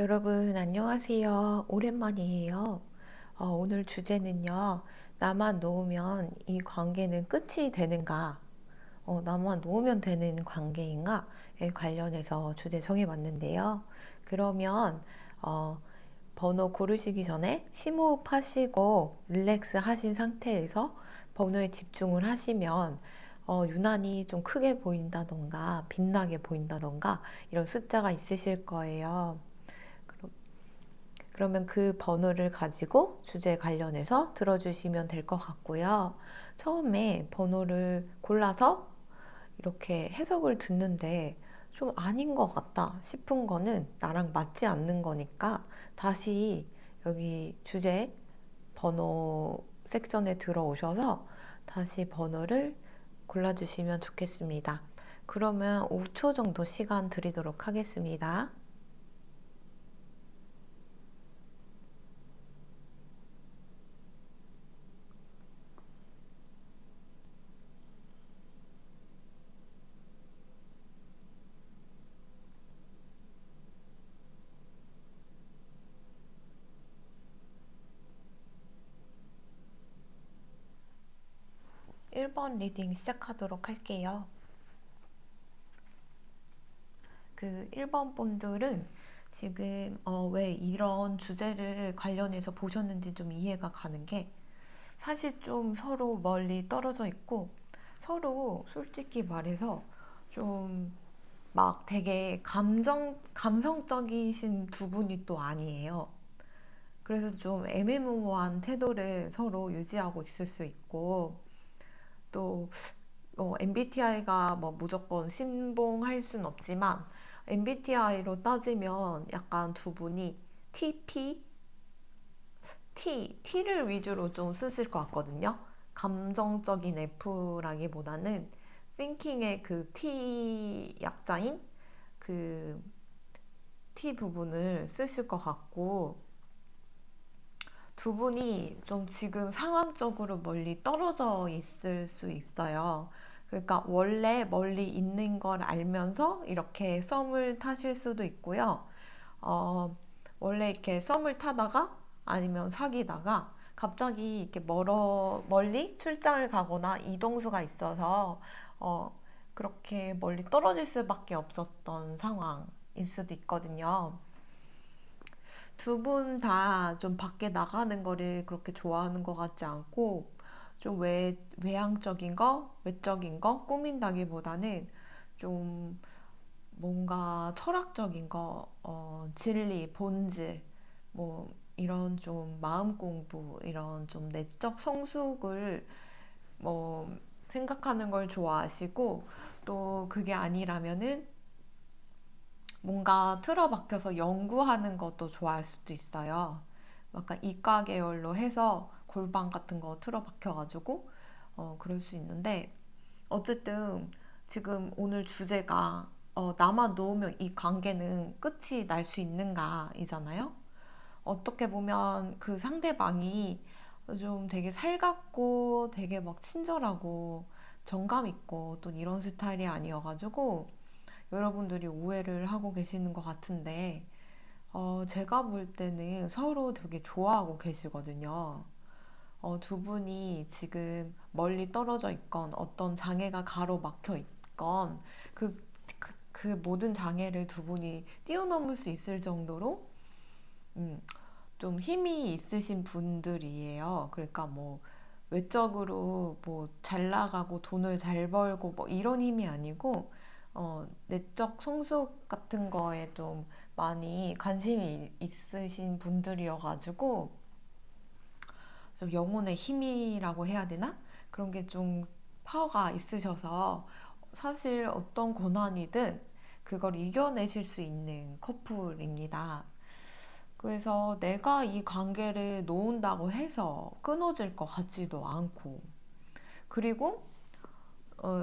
여러분, 안녕하세요. 오랜만이에요. 오늘 주제는요, 나만 놓으면 이 관계는 끝이 되는가? 나만 놓으면 되는 관계인가?에 관련해서 주제 정해봤는데요. 그러면, 어, 번호 고르시기 전에 심호흡 하시고 릴렉스 하신 상태에서 번호에 집중을 하시면 유난히 좀 크게 보인다던가 빛나게 보인다던가 이런 숫자가 있으실 거예요. 그러면 그 번호를 가지고 주제에 관련해서 들어주시면 될 것 같고요. 처음에 번호를 골라서 이렇게 해석을 듣는데 좀 아닌 것 같다 싶은 거는 나랑 맞지 않는 거니까 다시 여기 주제 번호 섹션에 들어오셔서 다시 번호를 골라주시면 좋겠습니다. 그러면 5초 정도 시간 드리도록 하겠습니다. 1번 리딩 시작하도록 할게요. 그 1번 분들은 지금 왜 이런 주제를 관련해서 보셨는지 좀 이해가 가는 게 사실 좀 서로 멀리 떨어져 있고 서로 솔직히 말해서 좀 막 되게 감성적이신 두 분이 또 아니에요. 그래서 좀 애매모호한 태도를 서로 유지하고 있을 수 있고 또 MBTI가 뭐 무조건 신봉할 순 없지만 MBTI로 따지면 약간 두 분이 TP, T를 위주로 좀 쓰실 것 같거든요. 감정적인 F라기보다는 thinking의 그 T 약자인 그 T 부분을 쓰실 것 같고 두 분이 좀 지금 상황적으로 멀리 떨어져 있을 수 있어요. 그러니까 원래 멀리 있는 걸 알면서 이렇게 썸을 타실 수도 있고요. 어, 원래 이렇게 썸을 타다가 아니면 사귀다가 갑자기 이렇게 멀리 출장을 가거나 이동수가 있어서 그렇게 멀리 떨어질 수밖에 없었던 상황일 수도 있거든요. 두 분 다 좀 밖에 나가는 거를 그렇게 좋아하는 것 같지 않고 좀 외향적인 거, 외적인 거 꾸민다기보다는 좀 뭔가 철학적인 거, 진리, 본질, 뭐 이런 좀 마음 공부, 이런 좀 내적 성숙을 뭐 생각하는 걸 좋아하시고 또 그게 아니라면은 뭔가 틀어박혀서 연구하는 것도 좋아할 수도 있어요. 약간 이과 계열로 해서 골방 같은 거 틀어박혀가지고 그럴 수 있는데 어쨌든 지금 오늘 주제가 나만 놓으면 이 관계는 끝이 날 수 있는가 이잖아요. 어떻게 보면 그 상대방이 좀 되게 살갑고 되게 막 친절하고 정감 있고 또 이런 스타일이 아니어가지고 여러분들이 오해를 하고 계시는 것 같은데, 제가 볼 때는 서로 되게 좋아하고 계시거든요. 두 분이 지금 멀리 떨어져 있건 어떤 장애가 가로막혀 있건 그, 그 모든 장애를 두 분이 뛰어넘을 수 있을 정도로 음, 좀 힘이 있으신 분들이에요. 그러니까 뭐 외적으로 뭐 잘 나가고 돈을 잘 벌고 뭐 이런 힘이 아니고 내적 성숙 같은 거에 좀 많이 관심이 있으신 분들이어가지고 좀 영혼의 힘이라고 해야 되나? 그런 게 좀 파워가 있으셔서 사실 어떤 고난이든 그걸 이겨내실 수 있는 커플입니다. 그래서 내가 이 관계를 놓은다고 해서 끊어질 것 같지도 않고 그리고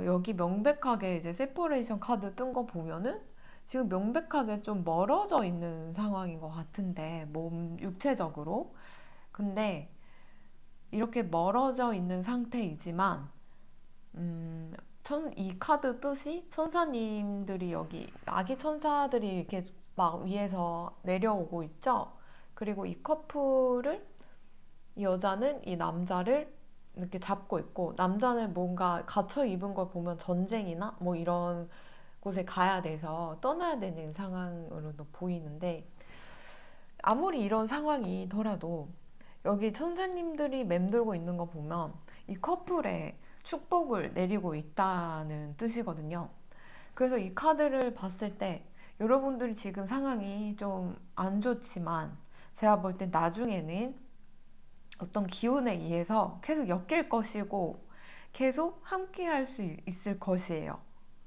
여기 명백하게 이제 세퍼레이션 카드 뜬 거 보면은 지금 명백하게 좀 멀어져 있는 상황인 것 같은데 몸 육체적으로 근데 이렇게 멀어져 있는 상태이지만 이 카드 뜻이 천사님들이 여기 아기 천사들이 이렇게 막 위에서 내려오고 있죠. 그리고 이 커플을, 이 여자는 이 남자를 이렇게 잡고 있고, 남자는 뭔가 갇혀 입은 걸 보면 전쟁이나 뭐 이런 곳에 가야 돼서 떠나야 되는 상황으로도 보이는데, 아무리 이런 상황이더라도 여기 천사님들이 맴돌고 있는 거 보면 이 커플에 축복을 내리고 있다는 뜻이거든요. 그래서 이 카드를 봤을 때 여러분들 지금 상황이 좀 안 좋지만 제가 볼 땐 나중에는 어떤 기운에 의해서 계속 엮일 것이고 계속 함께 할 수 있을 것이에요.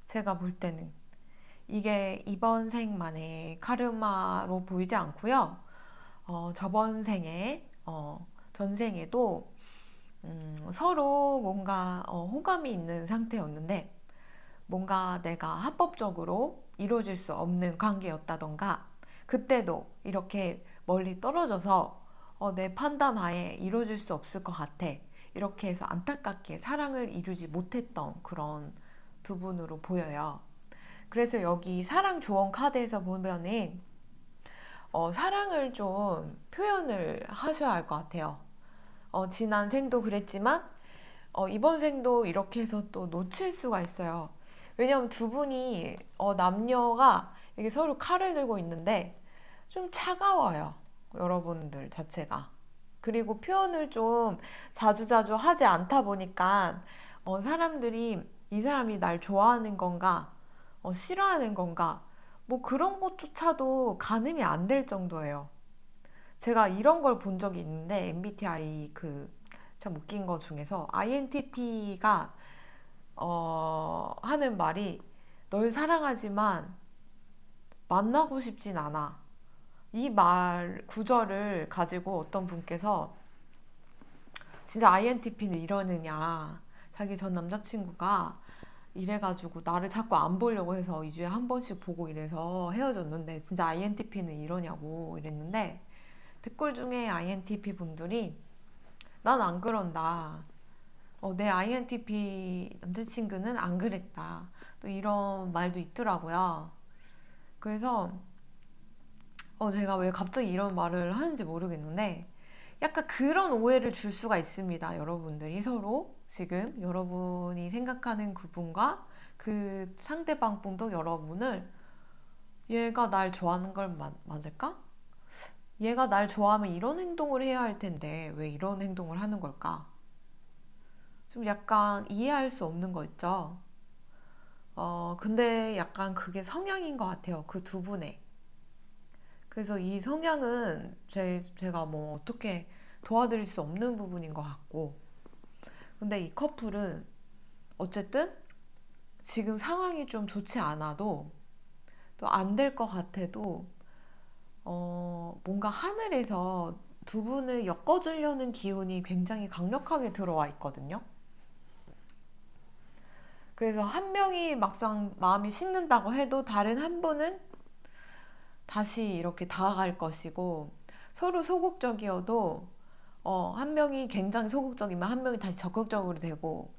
제가 볼 때는. 이게 이번 생만의 카르마로 보이지 않고요. 저번 생에, 전생에도 서로 뭔가 호감이 있는 상태였는데 뭔가 내가 합법적으로 이루어질 수 없는 관계였다던가 그때도 이렇게 멀리 떨어져서 내 판단 하에 이루어질 수 없을 것 같아. 이렇게 해서 안타깝게 사랑을 이루지 못했던 그런 두 분으로 보여요. 그래서 여기 사랑 조언 카드에서 보면은 사랑을 좀 표현을 하셔야 할 것 같아요. 지난 생도 그랬지만 이번 생도 이렇게 해서 또 놓칠 수가 있어요. 왜냐면 두 분이 남녀가 이게 서로 칼을 들고 있는데 좀 차가워요. 여러분들 자체가. 그리고 표현을 좀 자주자주 하지 않다 보니까 사람들이 이 사람이 날 좋아하는 건가, 싫어하는 건가, 뭐 그런 것조차도 가늠이 안 될 정도예요. 제가 이런 걸 본 적이 있는데 MBTI 참 웃긴 거 중에서 INTP가 하는 말이 널 사랑하지만 만나고 싶진 않아. 이 말 구절을 가지고 어떤 분께서 진짜 INTP는 이러느냐. 자기 전 남자친구가 이래가지고 나를 자꾸 안 보려고 해서 2주에 한 번씩 보고 이래서 헤어졌는데 진짜 INTP는 이러냐고 이랬는데 댓글 중에 INTP 분들이 난 안 그런다. 내 INTP 남자친구는 안 그랬다. 또 이런 말도 있더라고요. 그래서 제가 왜 갑자기 이런 말을 하는지 모르겠는데 약간 그런 오해를 줄 수가 있습니다. 여러분들이 서로 지금 여러분이 생각하는 그분과 그 상대방 분도 여러분을 얘가 날 좋아하는 걸 맞을까? 얘가 날 좋아하면 이런 행동을 해야 할 텐데 왜 이런 행동을 하는 걸까? 좀 약간 이해할 수 없는 거 있죠? 근데 약간 그게 성향인 것 같아요. 그 두 분의. 그래서 이 성향은 제가 뭐 어떻게 도와드릴 수 없는 부분인 것 같고. 근데 이 커플은 어쨌든 지금 상황이 좀 좋지 않아도 또 안 될 것 같아도 뭔가 하늘에서 두 분을 엮어주려는 기운이 굉장히 강력하게 들어와 있거든요. 그래서 한 명이 막상 마음이 식는다고 해도 다른 한 분은 다시 이렇게 다가갈 것이고 서로 소극적이어도 한 명이 굉장히 소극적이면 한 명이 다시 적극적으로 되고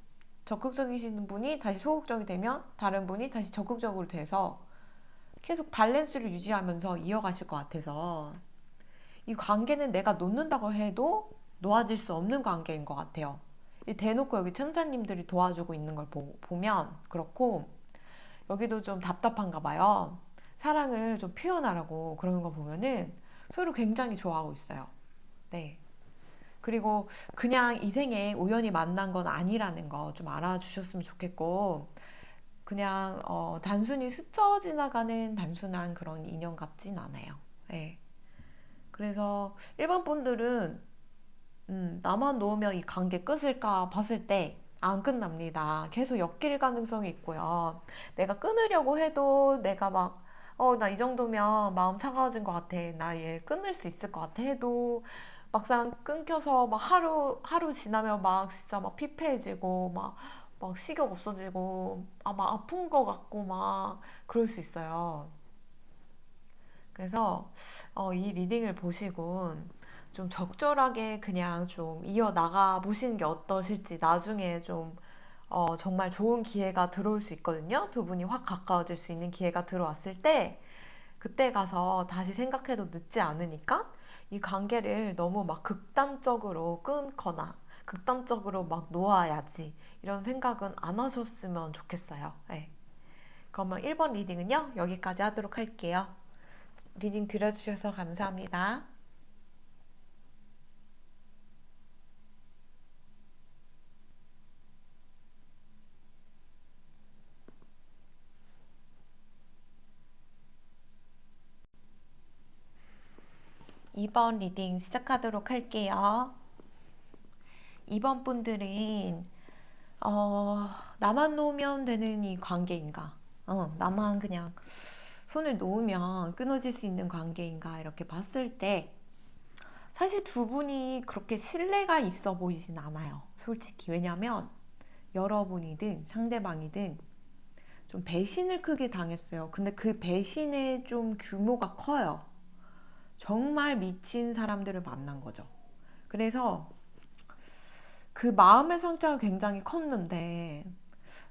적극적이신 분이 다시 소극적이 되면 다른 분이 다시 적극적으로 돼서 계속 밸런스를 유지하면서 이어가실 것 같아서 이 관계는 내가 놓는다고 해도 놓아질 수 없는 관계인 것 같아요. 대놓고 여기 천사님들이 도와주고 있는 걸 보면 그렇고 여기도 좀 답답한가 봐요. 사랑을 좀 표현하라고 그러는 거 보면은 서로 굉장히 좋아하고 있어요. 네. 그리고 그냥 이 생에 우연히 만난 건 아니라는 거 좀 알아주셨으면 좋겠고 그냥 단순히 스쳐 지나가는 단순한 그런 인연 같진 않아요. 네. 그래서 일반 분들은 나만 놓으면 이 관계 끝일까 봤을 때 안 끝납니다. 계속 엮일 가능성이 있고요. 내가 끊으려고 해도 내가 막 나 이 정도면 마음 차가워진 것 같아. 나 얘 끊을 수 있을 것 같아 해도 막상 끊겨서 막 하루 지나면 막 진짜 막 피폐해지고 막 식욕 없어지고 막 아픈 것 같고 막 그럴 수 있어요. 그래서 이 리딩을 보시고 좀 적절하게 그냥 좀 이어나가 보시는 게 어떠실지 나중에 좀 정말 좋은 기회가 들어올 수 있거든요. 두 분이 확 가까워질 수 있는 기회가 들어왔을 때 그때 가서 다시 생각해도 늦지 않으니까 이 관계를 너무 막 극단적으로 끊거나 극단적으로 막 놓아야지 이런 생각은 안 하셨으면 좋겠어요. 네. 그러면 1번 리딩은요, 여기까지 하도록 할게요. 리딩 들어주셔서 감사합니다. 2번 리딩 시작하도록 할게요. 2번 분들은 나만 놓으면 되는 이 관계인가? 나만 그냥 손을 놓으면 끊어질 수 있는 관계인가? 이렇게 봤을 때 사실 두 분이 그렇게 신뢰가 있어 보이진 않아요. 솔직히. 왜냐면 여러분이든 상대방이든 좀 배신을 크게 당했어요. 근데 그 배신의 좀 규모가 커요. 정말 미친 사람들을 만난 거죠. 그래서 그 마음의 상처가 굉장히 컸는데,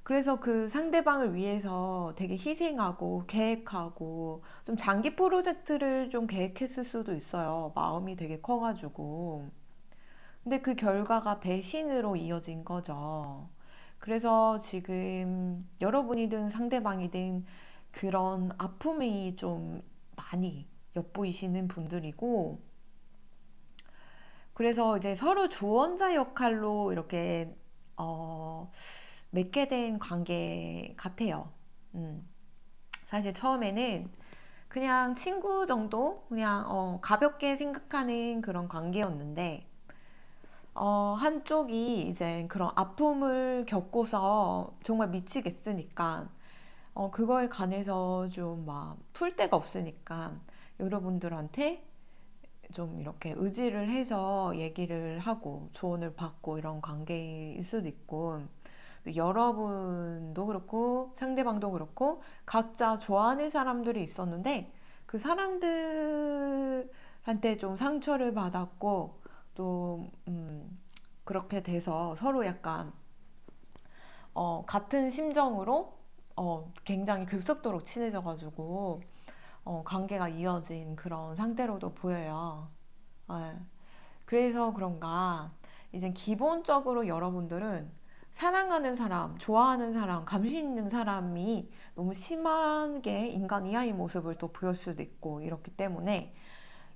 그래서 그 상대방을 위해서 되게 희생하고 계획하고 좀 장기 프로젝트를 좀 계획했을 수도 있어요. 마음이 되게 커가지고. 근데 그 결과가 배신으로 이어진 거죠. 그래서 지금 여러분이든 상대방이든 그런 아픔이 좀 많이 엿보이시는 분들이고, 그래서 이제 서로 조언자 역할로 이렇게 맺게 된 관계 같아요. 음. 사실 처음에는 그냥 친구 정도 그냥 가볍게 생각하는 그런 관계였는데 한쪽이 이제 그런 아픔을 겪고서 정말 미치겠으니까 그거에 관해서 좀 막 풀 데가 없으니까 여러분들한테 좀 이렇게 의지를 해서 얘기를 하고 조언을 받고 이런 관계일 수도 있고, 여러분도 그렇고 상대방도 그렇고 각자 좋아하는 사람들이 있었는데 그 사람들한테 좀 상처를 받았고 또 그렇게 돼서 서로 약간 같은 심정으로 굉장히 급속도로 친해져가지고 관계가 이어진 그런 상태로도 보여요. 예. 그래서 그런가 이제 기본적으로 여러분들은 사랑하는 사람, 좋아하는 사람, 감시 있는 사람이 너무 심하게 인간 이하의 모습을 또 보일 수도 있고 이렇기 때문에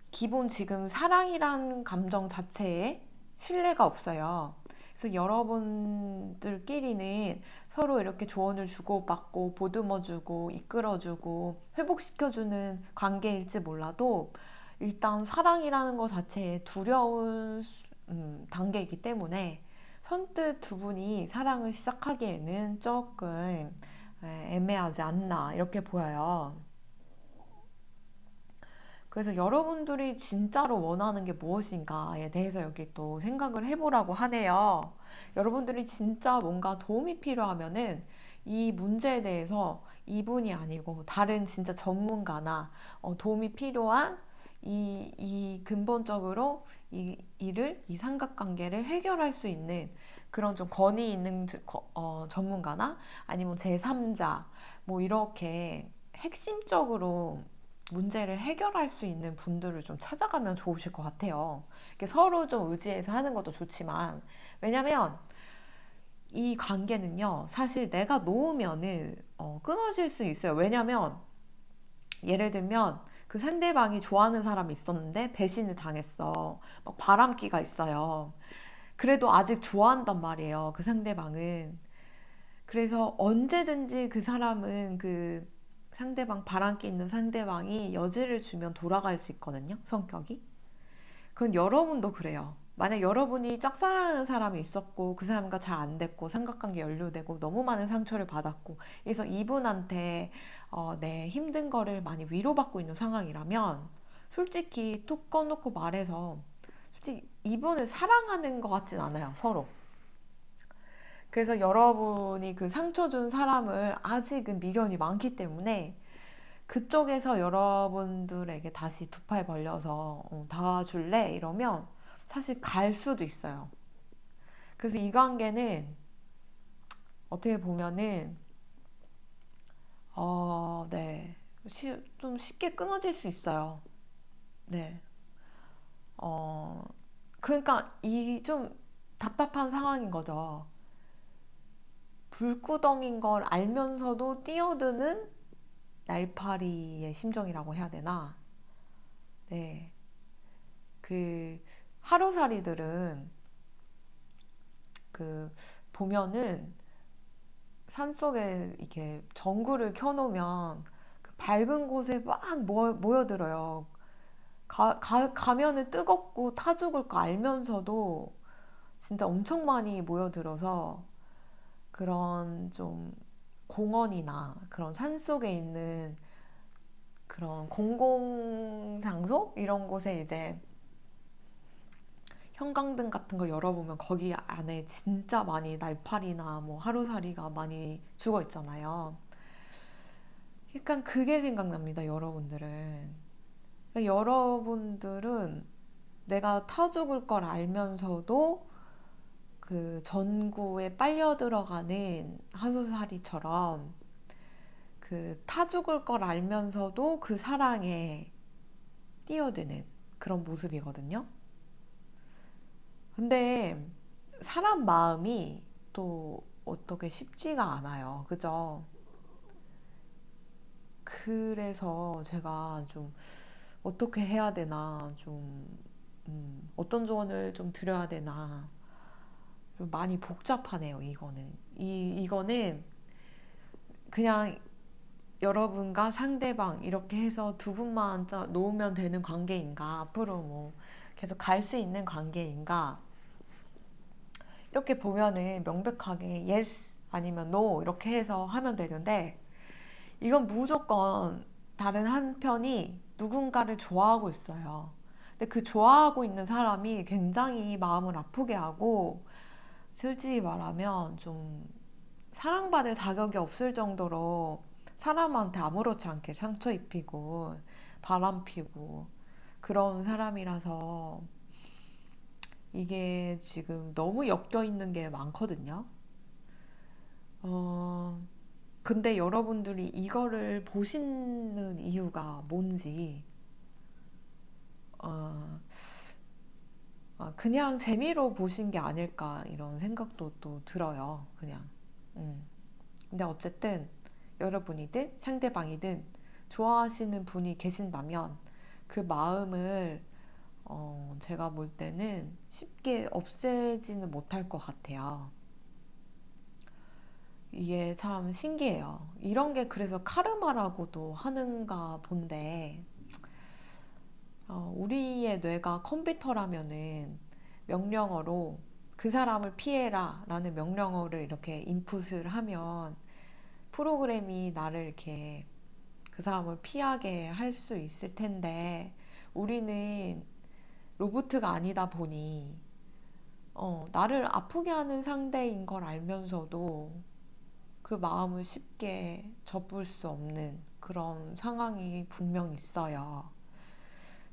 기본 지금 사랑이란 감정 자체에 신뢰가 없어요. 그래서 여러분들끼리는 서로 이렇게 조언을 주고받고 보듬어주고 이끌어주고 회복시켜주는 관계일지 몰라도 일단 사랑이라는 것 자체에 두려운 단계이기 때문에 선뜻 두 분이 사랑을 시작하기에는 조금 애매하지 않나 이렇게 보여요. 그래서 여러분들이 진짜로 원하는 게 무엇인가에 대해서 여기 또 생각을 해보라고 하네요. 여러분들이 진짜 뭔가 도움이 필요하면은 이 문제에 대해서 이분이 아니고 다른 진짜 전문가나 도움이 필요한 이 근본적으로 이 삼각관계를 해결할 수 있는 그런 좀 권위 있는 전문가나 아니면 제3자 뭐 이렇게 핵심적으로 문제를 해결할 수 있는 분들을 좀 찾아가면 좋으실 것 같아요. 서로 좀 의지해서 하는 것도 좋지만, 왜냐면 이 관계는요, 사실 내가 놓으면은 끊어질 수 있어요. 왜냐면 예를 들면 그 상대방이 좋아하는 사람이 있었는데 배신을 당했어. 막 바람기가 있어요. 그래도 아직 좋아한단 말이에요. 그 상대방은. 그래서 언제든지 그 사람은 그 상대방 바람기 있는 상대방이 여지를 주면 돌아갈 수 있거든요. 성격이. 그건 여러분도 그래요. 만약 여러분이 짝사랑하는 사람이 있었고 그 사람과 잘 안 됐고 삼각관계 연루되고 너무 많은 상처를 받았고 그래서 이분한테 내 힘든 거를 많이 위로받고 있는 상황이라면 솔직히 툭 꺼놓고 말해서 솔직히 이분을 사랑하는 것 같진 않아요. 서로. 그래서 여러분이 그 상처 준 사람을 아직은 미련이 많기 때문에 그쪽에서 여러분들에게 다시 두 팔 벌려서 닿아줄래? 이러면 사실 갈 수도 있어요. 그래서 이 관계는 어떻게 보면은 네. 좀 쉽게 끊어질 수 있어요. 네. 어, 그러니까 이 좀 답답한 상황인 거죠. 불구덩인 걸 알면서도 뛰어드는 날파리의 심정이라고 해야 되나? 네. 그 하루살이들은 그 보면은 산속에 이렇게 전구를 켜놓으면 그 밝은 곳에 막 모여들어요. 가면은 뜨겁고 타 죽을 거 알면서도 진짜 엄청 많이 모여들어서 그런 좀 공원이나 그런 산속에 있는 그런 공공장소? 이런 곳에 이제 형광등 같은 거 열어보면 거기 안에 진짜 많이 날파리나 뭐 하루살이가 많이 죽어 있잖아요. 약간 그게 생각납니다, 여러분들은. 그러니까 여러분들은 내가 타 죽을 걸 알면서도 그 전구에 빨려 들어가는 하루살이처럼 그 타 죽을 걸 알면서도 그 사랑에 뛰어드는 그런 모습이거든요. 근데 사람 마음이 또 어떻게 쉽지가 않아요. 그죠? 그래서 제가 좀 어떻게 해야 되나, 좀, 어떤 조언을 좀 드려야 되나, 좀 많이 복잡하네요, 이거는. 이거는 그냥 여러분과 상대방 이렇게 해서 두 분만 놓으면 되는 관계인가, 앞으로 뭐 계속 갈 수 있는 관계인가, 이렇게 보면은 명백하게 yes 아니면 no 이렇게 해서 하면 되는데, 이건 무조건 다른 한편이 누군가를 좋아하고 있어요. 근데 그 좋아하고 있는 사람이 굉장히 마음을 아프게 하고, 솔직히 말하면 좀 사랑받을 자격이 없을 정도로 사람한테 아무렇지 않게 상처 입히고 바람 피고 그런 사람이라서 이게 지금 너무 엮여 있는 게 많거든요. 어, 근데 여러분들이 이거를 보시는 이유가 뭔지, 어, 그냥 재미로 보신 게 아닐까 이런 생각도 또 들어요. 그냥. 음. 근데 어쨌든 여러분이든 상대방이든 좋아하시는 분이 계신다면 그 마음을 제가 볼 때는 쉽게 없애지는 못할 것 같아요. 이게 참 신기해요. 이런 게 그래서 카르마라고도 하는가 본데, 우리의 뇌가 컴퓨터라면은 명령어로 그 사람을 피해라 라는 명령어를 이렇게 인풋을 하면 프로그램이 나를 이렇게 그 사람을 피하게 할 수 있을 텐데, 우리는 로보트가 아니다 보니 나를 아프게 하는 상대인 걸 알면서도 그 마음을 쉽게 접을 수 없는 그런 상황이 분명 있어요.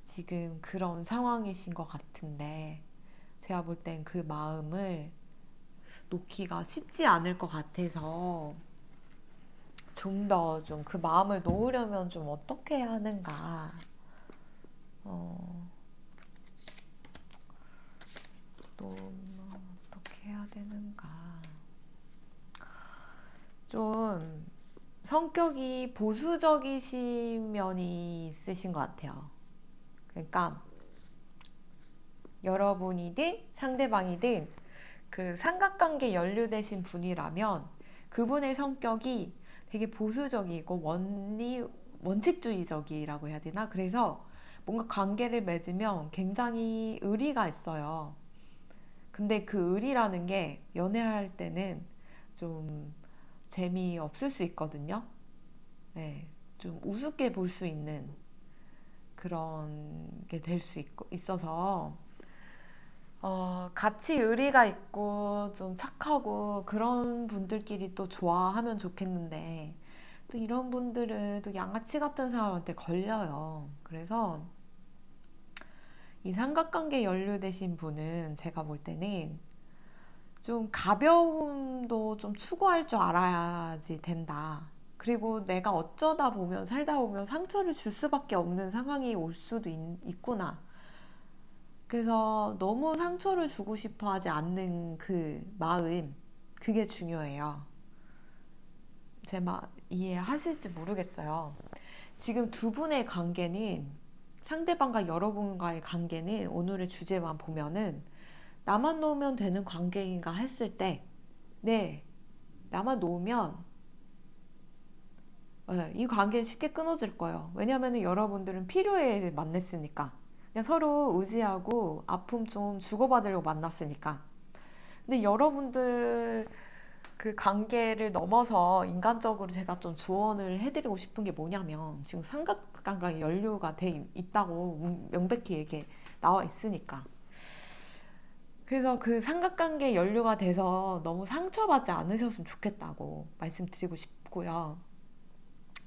지금 그런 상황이신 것 같은데, 제가 볼 땐 그 마음을 놓기가 쉽지 않을 것 같아서 좀 더 좀 그 마음을 놓으려면 좀 어떻게 해야 하는가, 어, 또 어떻게 해야 되는가. 좀 성격이 보수적이신 면이 있으신 것 같아요. 그러니까 여러분이든 상대방이든 그 삼각관계 연루되신 분이라면 그분의 성격이 되게 보수적이고 원칙주의적이라고 해야 되나? 그래서 뭔가 관계를 맺으면 굉장히 의리가 있어요. 근데 그 의리라는 게 연애할 때는 좀 재미없을 수 있거든요. 네, 좀 우습게 볼 수 있는 그런 게 될 수 있어서 같이 의리가 있고 좀 착하고 그런 분들끼리 또 좋아하면 좋겠는데, 또 이런 분들은 또 양아치 같은 사람한테 걸려요. 그래서 이 삼각관계 연루되신 분은 제가 볼 때는 좀 가벼움도 좀 추구할 줄 알아야지 된다. 그리고 내가 어쩌다 보면 살다 보면 상처를 줄 수밖에 없는 상황이 올 수도 있구나. 그래서 너무 상처를 주고 싶어 하지 않는 그 마음, 그게 중요해요. 제 말 이해하실지 모르겠어요. 지금 두 분의 관계는, 상대방과 여러분과의 관계는 오늘의 주제만 보면은 나만 놓으면 되는 관계인가 했을 때, 네, 나만 놓으면 이 관계는 쉽게 끊어질 거예요. 왜냐하면 여러분들은 필요에 만났으니까. 그냥 서로 의지하고 아픔 좀 주고받으려고 만났으니까. 근데 여러분들 그 관계를 넘어서 인간적으로 제가 좀 조언을 해드리고 싶은 게 뭐냐면, 지금 삼각관계가 연루가 돼 있다고 명백히 얘기 나와 있으니까. 그래서 그 삼각관계 연루가 돼서 너무 상처받지 않으셨으면 좋겠다고 말씀드리고 싶고요.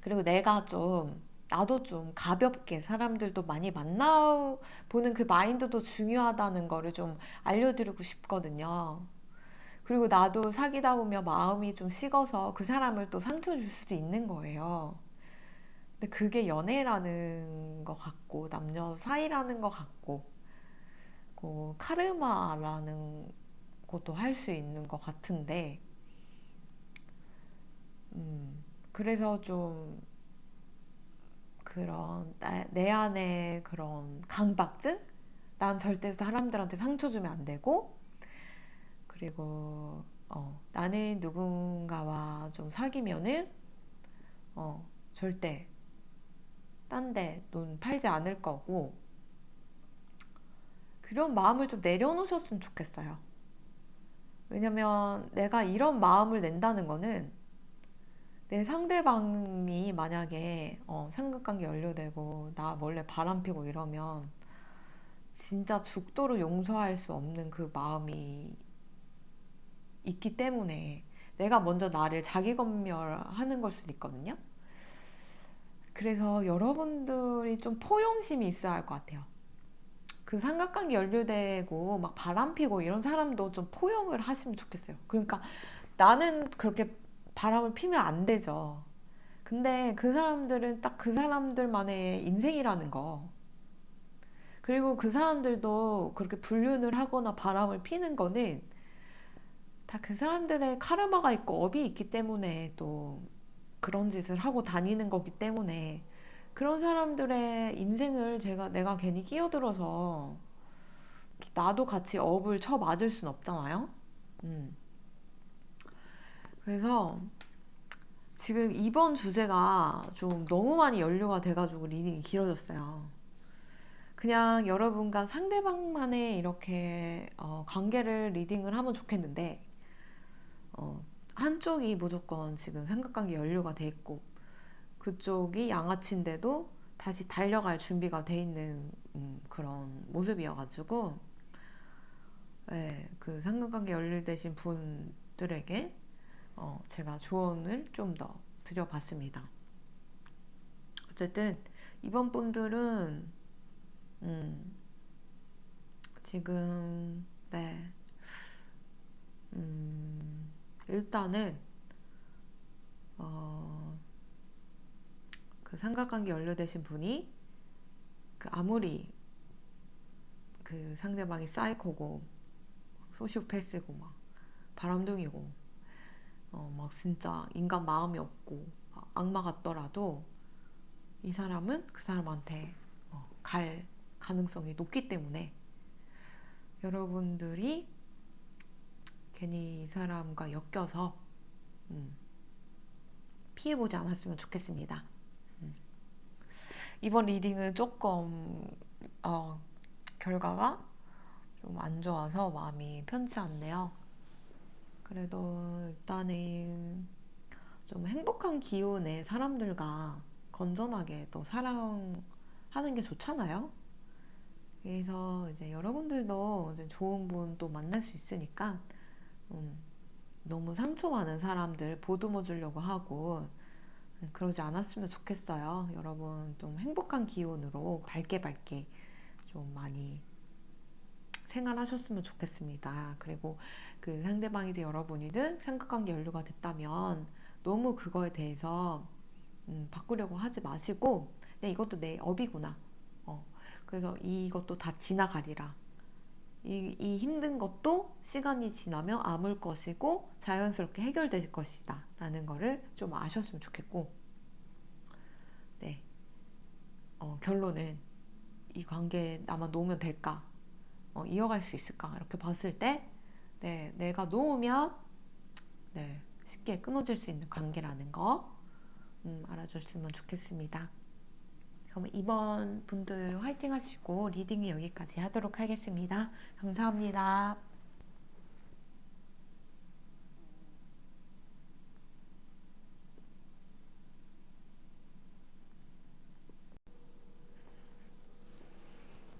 그리고 나도 좀 가볍게 사람들도 많이 만나보는 그 마인드도 중요하다는 거를 좀 알려드리고 싶거든요. 그리고 나도 사귀다 보면 마음이 좀 식어서 그 사람을 또 상처 줄 수도 있는 거예요. 근데 그게 연애라는 것 같고, 남녀 사이라는 것 같고, 카르마라는 것도 할 수 있는 것 같은데, 그래서 좀 내 안에 그런 강박증? 난 절대 사람들한테 상처 주면 안 되고, 그리고 나는 누군가와 좀 사귀면은 절대 딴 데 눈 팔지 않을 거고, 그런 마음을 좀 내려놓으셨으면 좋겠어요. 왜냐면 내가 이런 마음을 낸다는 거는 내 상대방이 만약에 삼각관계 연루되고 나 몰래 바람피고 이러면 진짜 죽도록 용서할 수 없는 그 마음이 있기 때문에, 내가 먼저 나를 자기 검열하는 걸 수도 있거든요. 그래서 여러분들이 좀 포용심이 있어야 할 것 같아요. 그 삼각관계 연루되고 막 바람피고 이런 사람도 좀 포용을 하시면 좋겠어요. 그러니까 나는 그렇게 바람을 피면 안 되죠. 근데 그 사람들은 딱 그 사람들만의 인생이라는 거. 그리고 그 사람들도 그렇게 불륜을 하거나 바람을 피는 거는 다 그 사람들의 카르마가 있고 업이 있기 때문에 또 그런 짓을 하고 다니는 거기 때문에, 그런 사람들의 인생을 내가 괜히 끼어들어서 나도 같이 업을 쳐 맞을 순 없잖아요. 음. 그래서 지금 이번 주제가 좀 너무 많이 연류가 돼가지고 리딩이 길어졌어요. 그냥 여러분과 상대방만의 이렇게 관계를 리딩을 하면 좋겠는데, 한쪽이 무조건 지금 삼각관계 연류가 돼 있고 그쪽이 양아치인데도 다시 달려갈 준비가 돼 있는 그런 모습이어가지고, 네, 그 삼각관계 연루되신 분들에게 제가 조언을 좀 더 드려봤습니다. 어쨌든 이번 분들은 음, 지금 네, 일단은 어, 그 삼각관계 연루되신 분이 아무리 그 상대방이 사이코고 소시오패스고 막 바람둥이고 막 진짜 인간 마음이 없고 악마 같더라도 이 사람은 그 사람한테 갈 가능성이 높기 때문에, 여러분들이 괜히 이 사람과 엮여서 피해보지 않았으면 좋겠습니다. 이번 리딩은 조금 결과가 좀 안 좋아서 마음이 편치 않네요. 그래도 일단은 좀 행복한 기운의 사람들과 건전하게 또 사랑하는 게 좋잖아요. 그래서 이제 여러분들도 이제 좋은 분 또 만날 수 있으니까 너무 상처많은 사람들 보듬어 주려고 하고 그러지 않았으면 좋겠어요. 여러분 좀 행복한 기운으로 밝게 밝게 좀 많이 생활하셨으면 좋겠습니다. 그리고 그 상대방이든 여러분이든 삼각관계 연루가 됐다면 너무 그거에 대해서 바꾸려고 하지 마시고, 근데 이것도 내 업이구나. 그래서 이것도 다 지나가리라. 이 힘든 것도 시간이 지나면 아물 것이고 자연스럽게 해결될 것이다 라는 거를 좀 아셨으면 좋겠고, 네. 결론은 이 관계에 나만 놓으면 될까? 이어갈 수 있을까? 이렇게 봤을 때, 네, 내가 놓으면, 네, 쉽게 끊어질 수 있는 관계라는 거, 알아줬으면 좋겠습니다. 그럼 이번 분들 화이팅 하시고 리딩이 여기까지 하도록 하겠습니다. 감사합니다.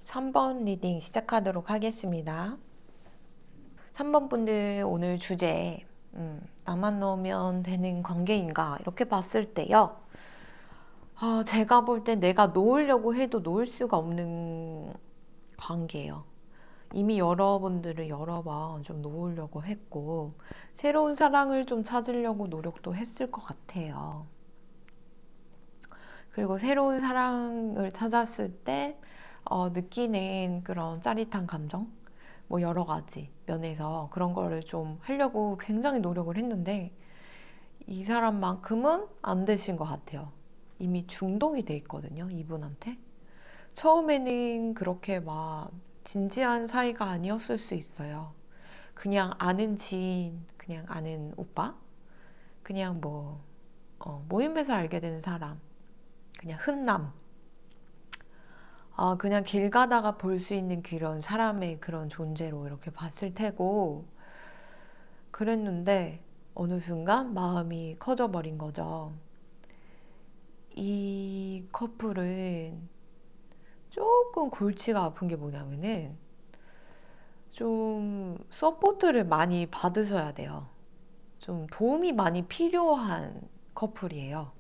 삼 번 리딩 시작하도록 하겠습니다. 3번 분들 오늘 주제, 나만 넣으면 되는 관계인가? 이렇게 봤을 때요. 제가 볼 때 내가 놓으려고 해도 놓을 수가 없는 관계예요. 이미 여러분들을 여러 번 좀 놓으려고 했고, 새로운 사랑을 좀 찾으려고 노력도 했을 것 같아요. 그리고 새로운 사랑을 찾았을 때, 느끼는 그런 짜릿한 감정? 뭐 여러 가지 면에서 그런 거를 좀 하려고 굉장히 노력을 했는데, 이 사람만큼은 안 되신 것 같아요. 이미 중독이 돼 있거든요, 이분한테. 처음에는 그렇게 막 진지한 사이가 아니었을 수 있어요. 그냥 아는 지인, 그냥 아는 오빠, 그냥 뭐 모임에서 알게 된 사람, 그냥 흔남, 그냥 길 가다가 볼 수 있는 그런 사람의 그런 존재로 이렇게 봤을 테고, 그랬는데 어느 순간 마음이 커져버린 거죠. 이 커플은 조금 골치가 아픈 게 뭐냐면은, 좀 서포트를 많이 받으셔야 돼요. 좀 도움이 많이 필요한 커플이에요.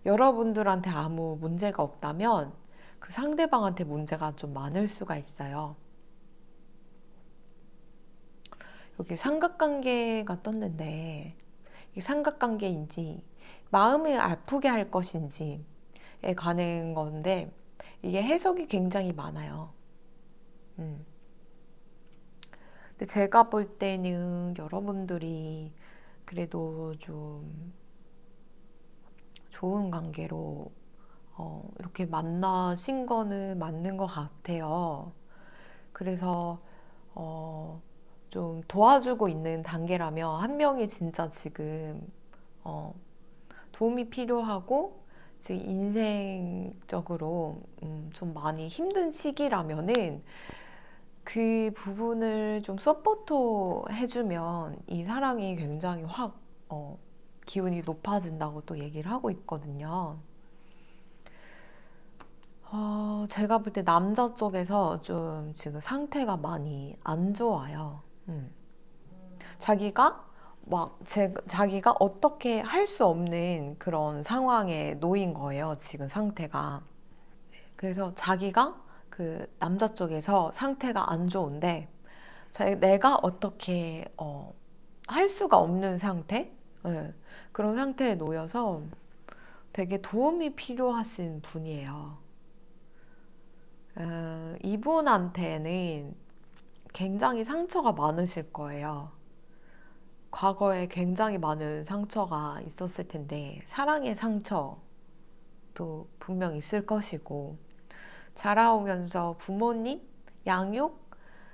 여러분들한테 아무 문제가 없다면 그 상대방한테 문제가 좀 많을 수가 있어요. 여기 삼각관계가 떴는데, 이게 삼각관계인지 마음을 아프게 할 것인지에 관한 건데, 이게 해석이 굉장히 많아요. 근데 제가 볼 때는 여러분들이 그래도 좀 좋은 관계로 이렇게 만나신 거는 맞는 것 같아요. 그래서 좀 도와주고 있는 단계라면, 한 명이 진짜 지금 도움이 필요하고 지금 인생적으로 좀 많이 힘든 시기라면은, 그 부분을 좀 서포트 해주면 이 사랑이 굉장히 확 기운이 높아진다고 또 얘기를 하고 있거든요. 제가 볼 때 남자 쪽에서 좀 지금 상태가 많이 안 좋아요. 자기가 자기가 어떻게 할 수 없는 그런 상황에 놓인 거예요, 지금 상태가. 그래서 자기가 그 남자 쪽에서 상태가 안 좋은데, 내가 어떻게 할 수가 없는 상태? 네, 그런 상태에 놓여서 되게 도움이 필요하신 분이에요. 이분한테는 굉장히 상처가 많으실 거예요. 과거에 굉장히 많은 상처가 있었을 텐데, 사랑의 상처도 분명 있을 것이고, 자라오면서 부모님, 양육,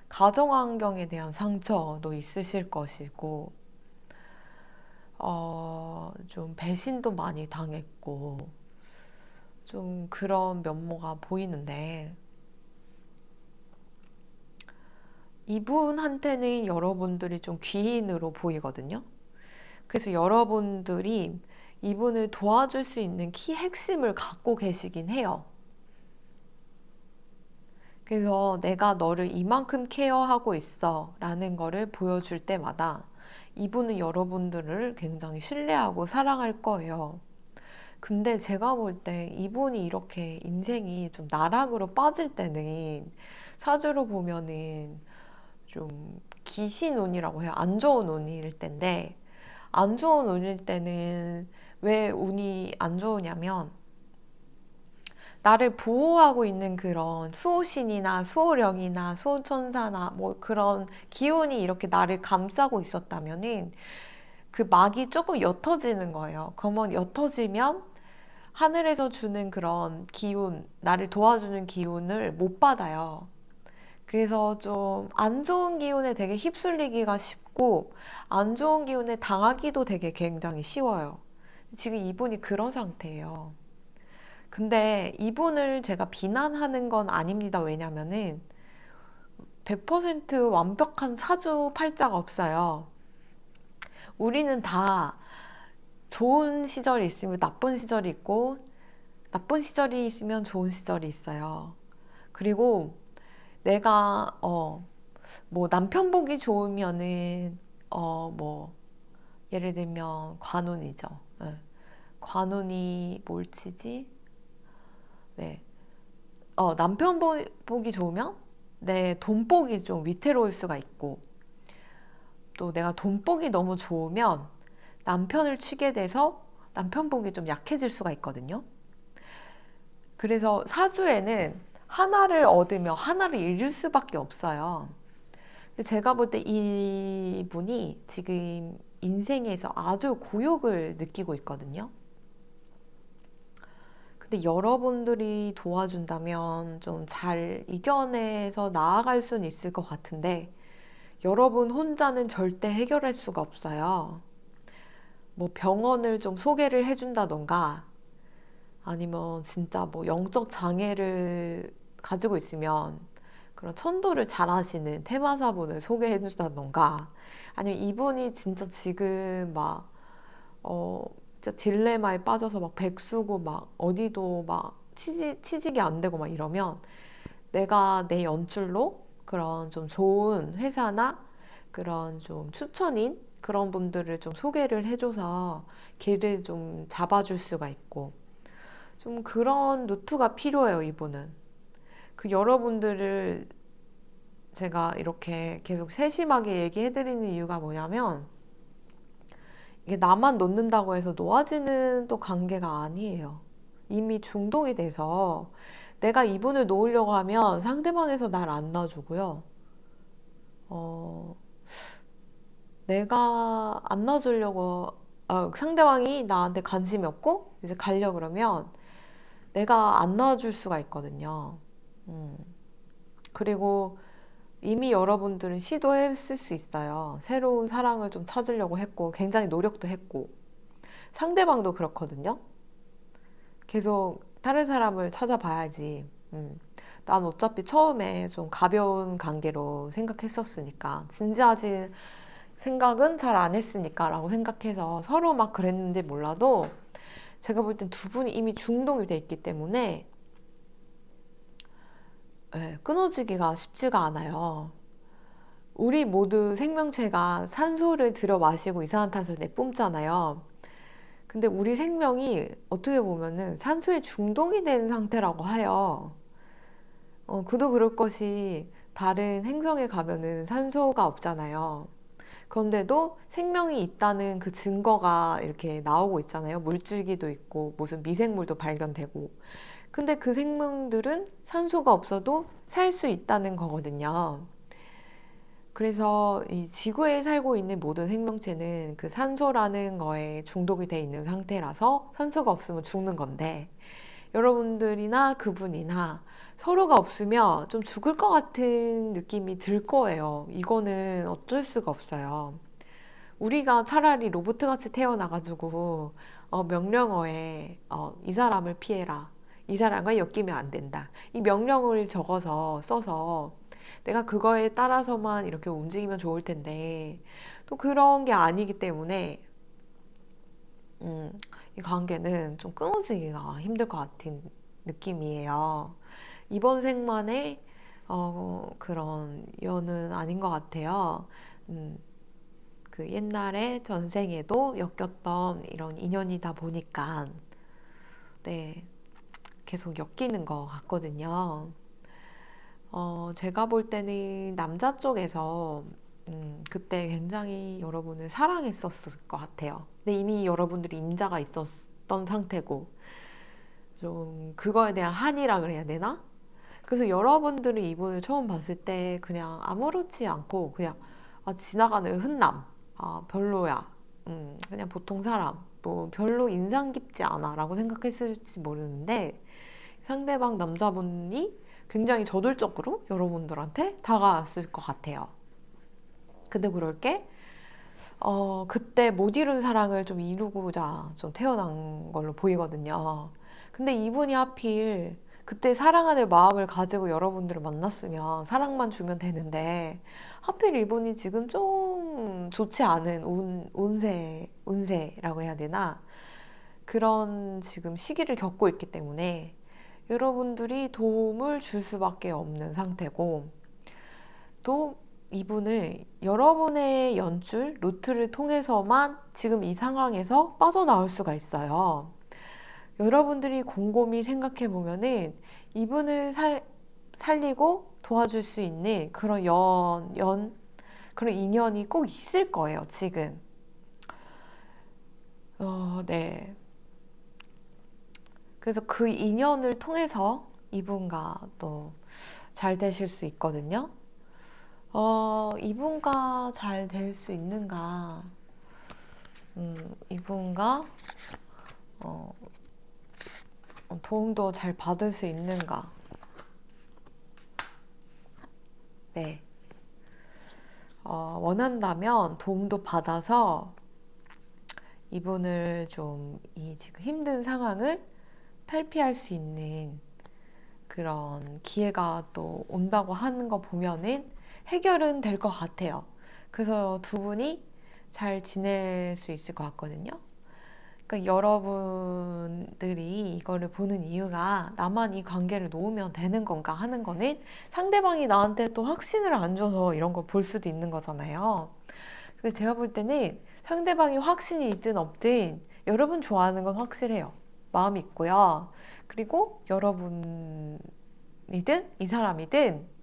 가정 환경에 대한 상처도 있으실 것이고, 좀 배신도 많이 당했고, 좀 그런 면모가 보이는데, 이분한테는 여러분들이 좀 귀인으로 보이거든요. 그래서 여러분들이 이분을 도와줄 수 있는 핵심을 갖고 계시긴 해요. 그래서 내가 너를 이만큼 케어하고 있어 라는 거를 보여줄 때마다 이분은 여러분들을 굉장히 신뢰하고 사랑할 거예요. 근데 제가 볼 때 이분이 이렇게 인생이 좀 나락으로 빠질 때는, 사주로 보면은 좀 기신운이라고 해요. 안 좋은 운일 텐데, 안 좋은 운일 때는 왜 운이 안 좋으냐면 나를 보호하고 있는 그런 수호신이나 수호령이나 수호천사나 뭐 그런 기운이 이렇게 나를 감싸고 있었다면은 그 막이 조금 옅어지는 거예요. 그러면 옅어지면 하늘에서 주는 그런 기운, 나를 도와주는 기운을 못 받아요. 그래서 좀 안 좋은 기운에 되게 휩쓸리기가 쉽고 안 좋은 기운에 당하기도 되게 굉장히 쉬워요. 지금 이분이 그런 상태예요. 근데 이분을 제가 비난하는 건 아닙니다. 왜냐면은 100% 완벽한 사주팔자가 없어요. 우리는 다 좋은 시절이 있으면 나쁜 시절이 있고 나쁜 시절이 있으면 좋은 시절이 있어요. 그리고 내가 뭐 남편 보기 좋으면은 뭐 예를 들면 관운이죠. 예. 관운이 뭘 치지? 네. 남편 보기 좋으면 내 돈복이 좀 위태로울 수가 있고 또 내가 돈복이 너무 좋으면 남편을 치게 돼서 남편 복이 좀 약해질 수가 있거든요. 그래서 사주에는 하나를 얻으며 하나를 잃을 수밖에 없어요. 근데 제가 볼 때 이분이 지금 인생에서 아주 고욕을 느끼고 있거든요. 근데 여러분들이 도와준다면 좀 잘 이겨내서 나아갈 수는 있을 것 같은데 여러분 혼자는 절대 해결할 수가 없어요. 뭐 병원을 좀 소개를 해준다던가 아니면 진짜 뭐 영적 장애를 가지고 있으면 그런 천도를 잘 하시는 테마사분을 소개해 준다던가 아니면 이분이 진짜 지금 막 진짜 딜레마에 빠져서 막 백수고 막 어디도 막 취직이 안 되고 막 이러면 내가 내 연출로 그런 좀 좋은 회사나 그런 좀 추천인 그런 분들을 좀 소개를 해줘서 길을 좀 잡아줄 수가 있고 좀 그런 루트가 필요해요, 이분은. 그 여러분들을 제가 이렇게 계속 세심하게 얘기해드리는 이유가 뭐냐면 이게 나만 놓는다고 해서 놓아지는 또 관계가 아니에요. 이미 중독이 돼서 내가 이분을 놓으려고 하면 상대방에서 날 안 놔주고요. 어, 내가 안 놔주려고 상대방이 나한테 관심이 없고 이제 가려 그러면 내가 안 놔줄 수가 있거든요. 음. 그리고 이미 여러분들은 시도했을 수 있어요. 새로운 사랑을 좀 찾으려고 했고 굉장히 노력도 했고 상대방도 그렇거든요. 계속 다른 사람을 찾아봐야지. 난 어차피 처음에 좀 가벼운 관계로 생각했었으니까 진지하지 생각은 잘 안 했으니까 라고 생각해서 서로 막 그랬는지 몰라도 제가 볼 땐 두 분이 이미 중독이 돼 있기 때문에 끊어지기가 쉽지가 않아요. 우리 모두 생명체가 산소를 들여 마시고 이산화탄소를 내뿜잖아요. 근데 우리 생명이 어떻게 보면은 산소에 중독이 된 상태라고 해요. 그도 그럴 것이 다른 행성에 가면은 산소가 없잖아요. 그런데도 생명이 있다는 그 증거가 이렇게 나오고 있잖아요. 물줄기도 있고 무슨 미생물도 발견되고. 근데 그 생명들은 산소가 없어도 살 수 있다는 거거든요. 그래서 이 지구에 살고 있는 모든 생명체는 그 산소라는 거에 중독이 돼 있는 상태라서 산소가 없으면 죽는 건데 여러분들이나 그분이나 서로가 없으면 좀 죽을 것 같은 느낌이 들 거예요. 이거는 어쩔 수가 없어요. 우리가 차라리 로봇같이 태어나가지고 명령어에 이 사람을 피해라. 이 사람과 엮이면 안 된다. 이 명령을 적어서 써서 내가 그거에 따라서만 이렇게 움직이면 좋을 텐데 또 그런 게 아니기 때문에 이 관계는 좀 끊어지기가 힘들 것 같은 느낌이에요. 이번 생만의 그런 연은 아닌 것 같아요. 음, 그 옛날에 전생에도 엮였던 이런 인연이다 보니까 네, 계속 엮이는 것 같거든요. 제가 볼 때는 남자 쪽에서 그때 굉장히 여러분을 사랑했었을 것 같아요. 근데 이미 여러분들이 임자가 있었던 상태고, 좀 그거에 대한 한이라 그래야 되나? 그래서 여러분들은 이분을 처음 봤을 때 그냥 아무렇지 않고 그냥 지나가는 흔남, 별로야, 그냥 보통 사람, 뭐 별로 인상 깊지 않아 라고 생각했을지 모르는데 상대방 남자분이 굉장히 저돌적으로 여러분들한테 다가왔을 것 같아요. 근데 그럴 게 그때 못 이룬 사랑을 좀 이루고자 좀 태어난 걸로 보이거든요. 근데 이분이 하필 그때 사랑하는 마음을 가지고 여러분들을 만났으면 사랑만 주면 되는데 하필 이분이 지금 좀 좋지 않은 운세라고 해야 되나? 그런 지금 시기를 겪고 있기 때문에 여러분들이 도움을 줄 수밖에 없는 상태고 또 이분을 여러분의 연출, 루트를 통해서만 지금 이 상황에서 빠져나올 수가 있어요. 여러분들이 곰곰이 생각해 보면은 이분을 살리고 도와줄 수 있는 그런 그런 인연이 꼭 있을 거예요, 지금. 네. 그래서 그 인연을 통해서 이분과 또 잘 되실 수 있거든요. 이분과 잘 될 수 있는가? 이분과 어, 도움도 잘 받을 수 있는가? 네. 원한다면 도움도 받아서 이분을 좀 이 지금 힘든 상황을 탈피할 수 있는 그런 기회가 또 온다고 하는 거 보면은 해결은 될 것 같아요. 그래서 두 분이 잘 지낼 수 있을 것 같거든요. 그러니까 여러분들이 이거를 보는 이유가 나만 이 관계를 놓으면 되는 건가 하는 거는 상대방이 나한테 또 확신을 안 줘서 이런 걸 볼 수도 있는 거잖아요. 근데 제가 볼 때는 상대방이 확신이 있든 없든 여러분 좋아하는 건 확실해요. 마음이 있고요. 그리고 여러분이든 이 사람이든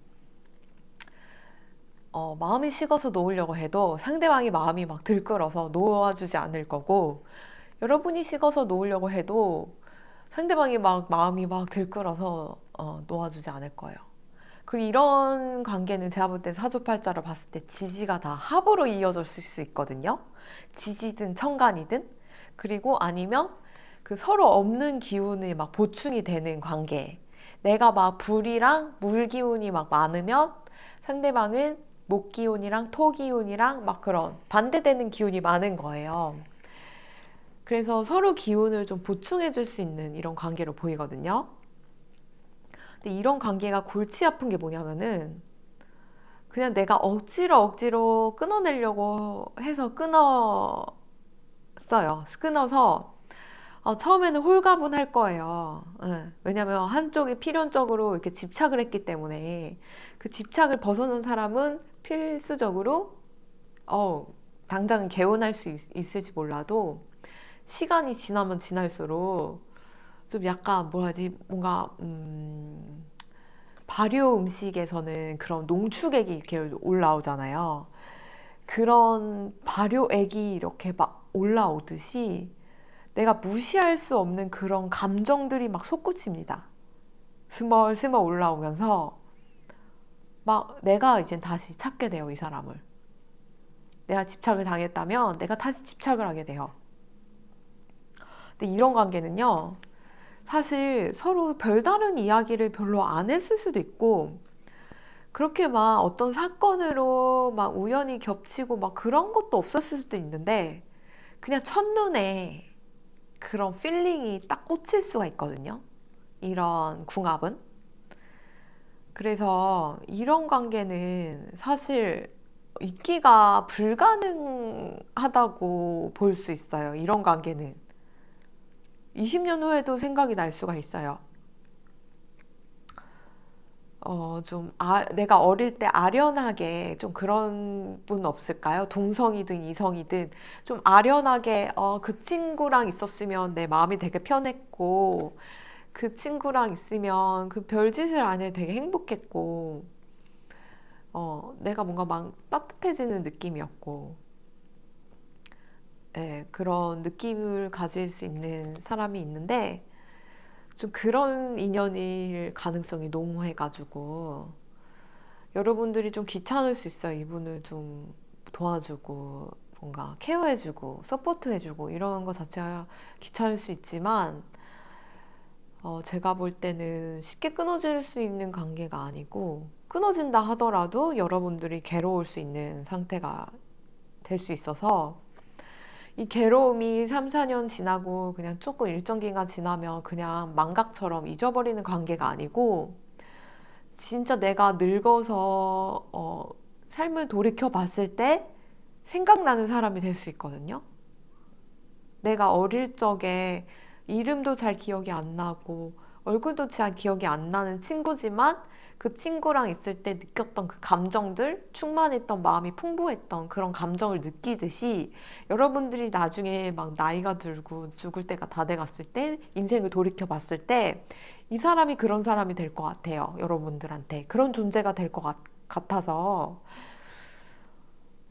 마음이 식어서 놓으려고 해도 상대방이 마음이 막 들끓어서 놓아주지 않을 거고 여러분이 식어서 놓으려고 해도 상대방이 막 마음이 막 들끓어서 놓아주지 않을 거예요. 그리고 이런 관계는 제가 볼 때 사주팔자를 봤을 때 지지가 다 합으로 이어졌을 수 있거든요. 지지든 천간이든 그리고 아니면 그 서로 없는 기운이 막 보충이 되는 관계. 내가 막 불이랑 물 기운이 막 많으면 상대방은 목 기운이랑 토 기운이랑 막 그런 반대되는 기운이 많은 거예요. 그래서 서로 기운을 좀 보충해 줄 수 있는 이런 관계로 보이거든요. 근데 이런 관계가 골치 아픈 게 뭐냐면은 그냥 내가 억지로 끊어내려고 해서 끊어서 처음에는 홀가분할 거예요. 예. 왜냐면 한쪽이 필연적으로 이렇게 집착을 했기 때문에 그 집착을 벗어난 사람은 필수적으로 당장 개운할 수 있을지 몰라도 시간이 지나면 지날수록 좀 약간 뭐라 하지 뭔가 발효 음식에서는 그런 농축액이 이렇게 올라오잖아요. 그런 발효액이 이렇게 막 올라오듯이 내가 무시할 수 없는 그런 감정들이 막 솟구칩니다. 스멀스멀 올라오면서 막 내가 이제 다시 찾게 돼요, 이 사람을. 내가 집착을 당했다면 내가 다시 집착을 하게 돼요. 근데 이런 관계는요, 사실 서로 별다른 이야기를 별로 안 했을 수도 있고, 그렇게 막 어떤 사건으로 막 우연히 겹치고 막 그런 것도 없었을 수도 있는데, 그냥 첫눈에 그런 필링이 딱 꽂힐 수가 있거든요. 이런 궁합은. 그래서 이런 관계는 사실 있기가 불가능하다고 볼 수 있어요. 이런 관계는. 20년 후에도 생각이 날 수가 있어요. 내가 어릴 때 아련하게 좀 그런 분 없을까요? 동성이든 이성이든 좀 아련하게, 그 친구랑 있었으면 내 마음이 되게 편했고, 그 친구랑 있으면 그 별짓을 안 해도 되게 행복했고, 내가 뭔가 막 따뜻해지는 느낌이었고, 예, 그런 느낌을 가질 수 있는 사람이 있는데, 좀 그런 인연일 가능성이 농후해가지고, 여러분들이 좀 귀찮을 수 있어요. 이분을 좀 도와주고, 뭔가 케어해주고, 서포트해주고, 이런 거 자체가 귀찮을 수 있지만, 제가 볼 때는 쉽게 끊어질 수 있는 관계가 아니고, 끊어진다 하더라도 여러분들이 괴로울 수 있는 상태가 될 수 있어서, 이 괴로움이 3, 4년 지나고 그냥 조금 일정 기간 지나면 그냥 망각처럼 잊어버리는 관계가 아니고, 진짜 내가 늙어서 삶을 돌이켜 봤을 때 생각나는 사람이 될 수 있거든요. 내가 어릴 적에 이름도 잘 기억이 안 나고 얼굴도 잘 기억이 안 나는 친구지만, 그 친구랑 있을 때 느꼈던 그 감정들, 충만했던 마음이 풍부했던 그런 감정을 느끼듯이, 여러분들이 나중에 막 나이가 들고 죽을 때가 다 돼갔을 때, 인생을 돌이켜 봤을 때 이 사람이 그런 사람이 될 것 같아요. 여러분들한테 그런 존재가 될 것 같아서,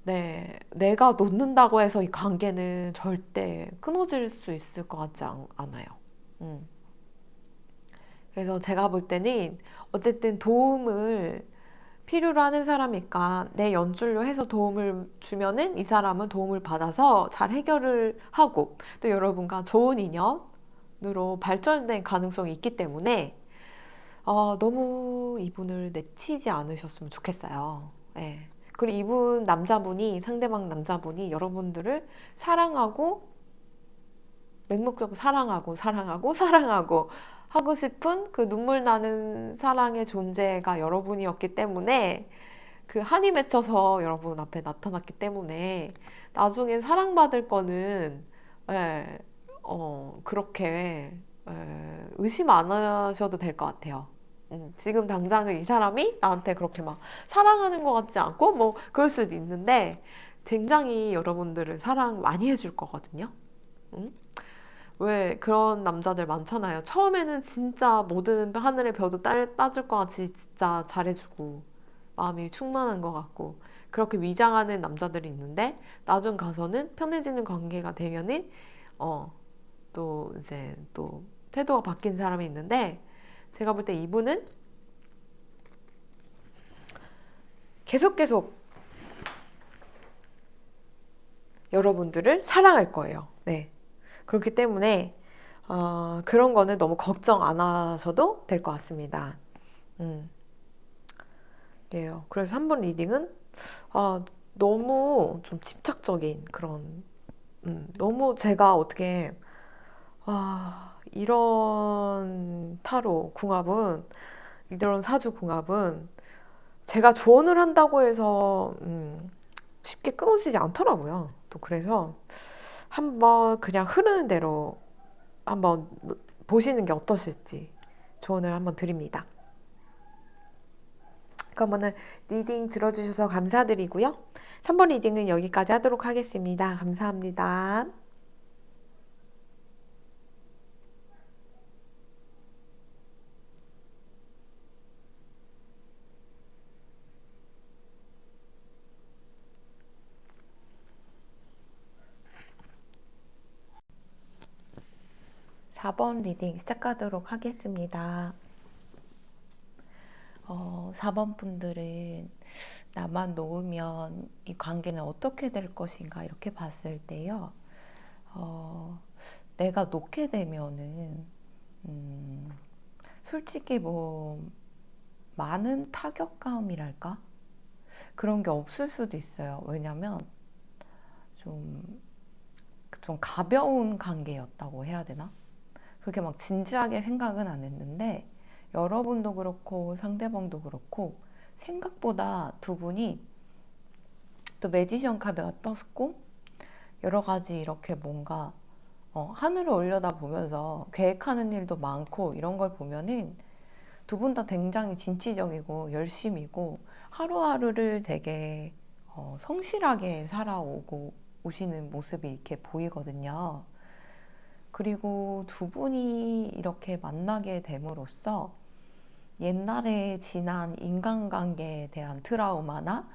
네, 내가 놓는다고 해서 이 관계는 절대 끊어질 수 있을 것 같지 않아요. 음. 그래서 제가 볼 때는 어쨌든 도움을 필요로 하는 사람이니까 내 연줄로 해서 도움을 주면은 이 사람은 도움을 받아서 잘 해결을 하고, 또 여러분과 좋은 인연으로 발전된 가능성이 있기 때문에 너무 이분을 내치지 않으셨으면 좋겠어요. 예. 그리고 이분 남자분이, 상대방 남자분이 여러분들을 사랑하고, 맹목적으로 사랑하고 사랑하고 사랑하고 하고 싶은 그 눈물 나는 사랑의 존재가 여러분이었기 때문에, 그 한이 맺혀서 여러분 앞에 나타났기 때문에 나중에 사랑받을 거는, 예, 그렇게, 의심 안 하셔도 될 것 같아요. 지금 당장은 이 사람이 나한테 그렇게 막 사랑하는 것 같지 않고 뭐 그럴 수도 있는데, 굉장히 여러분들을 사랑 많이 해줄 거거든요. 음? 왜 그런 남자들 많잖아요. 처음에는 진짜 모든 하늘의 별도 따줄 것 같이 진짜 잘해주고 마음이 충만한 것 같고, 그렇게 위장하는 남자들이 있는데, 나중 가서는 편해지는 관계가 되면은 또 이제 또 태도가 바뀐 사람이 있는데, 제가 볼 때 이분은 계속 여러분들을 사랑할 거예요. 네. 그렇기 때문에 그런 거는 너무 걱정 안 하셔도 될 것 같습니다. 음, 예요. 그래서 3번 리딩은 너무 좀 집착적인 그런, 너무 제가 어떻게, 이런 타로 궁합은, 이런 사주 궁합은 제가 조언을 한다고 해서 쉽게 끊어지지 않더라고요. 또 그래서 한번 그냥 흐르는 대로 한번 보시는 게 어떠실지 조언을 한번 드립니다. 그러면은 리딩 들어주셔서 감사드리고요. 3번 리딩은 여기까지 하도록 하겠습니다. 감사합니다. 4번 리딩 시작하도록 하겠습니다. 4번 분들은 나만 놓으면 이 관계는 어떻게 될 것인가 이렇게 봤을 때요. 내가 놓게 되면은 솔직히 뭐 많은 타격감이랄까? 그런 게 없을 수도 있어요. 왜냐면 좀, 좀 가벼운 관계였다고 해야 되나? 그렇게 막 진지하게 생각은 안 했는데, 여러분도 그렇고 상대방도 그렇고 생각보다 두 분이, 또 매지션 카드가 떴고 여러 가지 이렇게 뭔가 하늘을 올려다 보면서 계획하는 일도 많고 이런 걸 보면은 두 분 다 굉장히 진취적이고 열심이고 하루하루를 되게 성실하게 살아오고 오시는 모습이 이렇게 보이거든요. 그리고 두 분이 이렇게 만나게 됨으로써 옛날에 지난 인간관계에 대한 트라우마나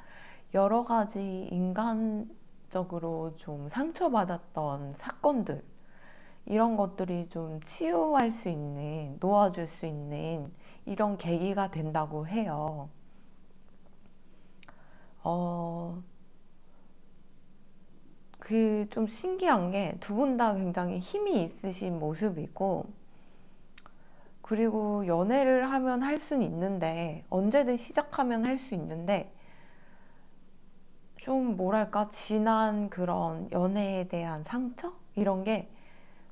여러 가지 인간적으로 좀 상처받았던 사건들, 이런 것들이 좀 치유할 수 있는, 놓아줄 수 있는 이런 계기가 된다고 해요. 어, 그 좀 신기한 게 두 분 다 굉장히 힘이 있으신 모습이고, 그리고 연애를 하면 할 수는 있는데, 언제든 시작하면 할 수 있는데, 좀 뭐랄까, 지난 그런 연애에 대한 상처? 이런 게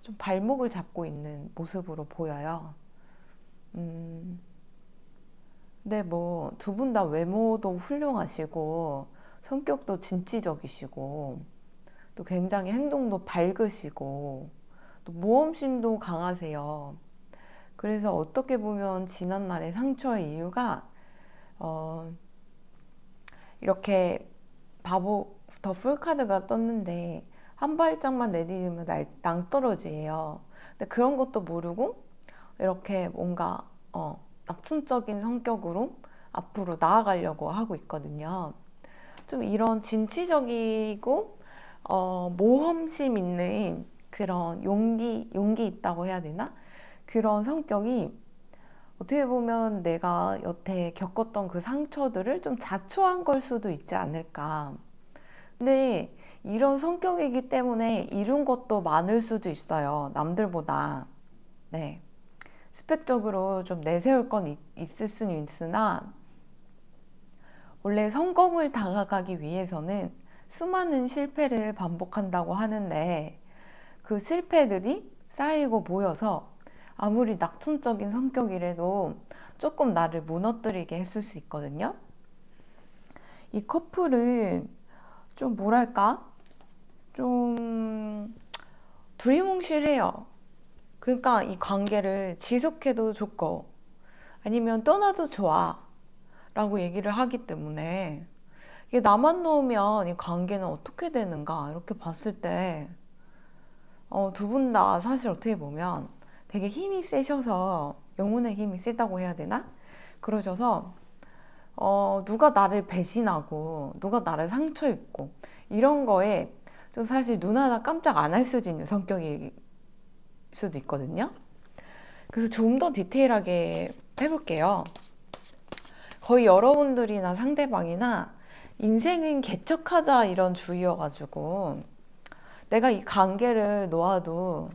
좀 발목을 잡고 있는 모습으로 보여요. 음, 근데 뭐 두 분 다 외모도 훌륭하시고, 성격도 진취적이시고, 또 굉장히 행동도 밝으시고, 또 모험심도 강하세요. 그래서 어떻게 보면 지난날의 상처의 이유가 어, 이렇게 바보 더 풀카드가 떴는데 한 발짝만 내디디면 낭떠러지예요. 근데 그런 것도 모르고 이렇게 뭔가 낙천적인 성격으로 앞으로 나아가려고 하고 있거든요. 좀 이런 진취적이고 모험심 있는 그런 용기 있다고 해야 되나? 그런 성격이 어떻게 보면 내가 여태 겪었던 그 상처들을 좀 자초한 걸 수도 있지 않을까. 근데 이런 성격이기 때문에 이룬 것도 많을 수도 있어요. 남들보다. 네. 스펙적으로 좀 내세울 건 있을 수는 있으나, 원래 성공을 다가가기 위해서는 수많은 실패를 반복한다고 하는데, 그 실패들이 쌓이고 모여서 아무리 낙천적인 성격이라도 조금 나를 무너뜨리게 했을 수 있거든요. 이 커플은 좀 뭐랄까? 좀 두리뭉실해요. 그러니까 이 관계를 지속해도 좋고 아니면 떠나도 좋아 라고 얘기를 하기 때문에, 이게 나만 놓으면 이 관계는 어떻게 되는가 이렇게 봤을 때 두 분 다 사실 어떻게 보면 되게 힘이 세셔서, 영혼의 힘이 세다고 해야 되나? 그러셔서 누가 나를 배신하고 누가 나를 상처 입고 이런 거에 좀 사실 눈 하나 깜짝 안 할 수도 있는 성격일 수도 있거든요. 그래서 좀 더 디테일하게 해볼게요. 거의 여러분들이나 상대방이나 인생은 개척하자 이런 주의여가지고, 내가 이 관계를 놓아도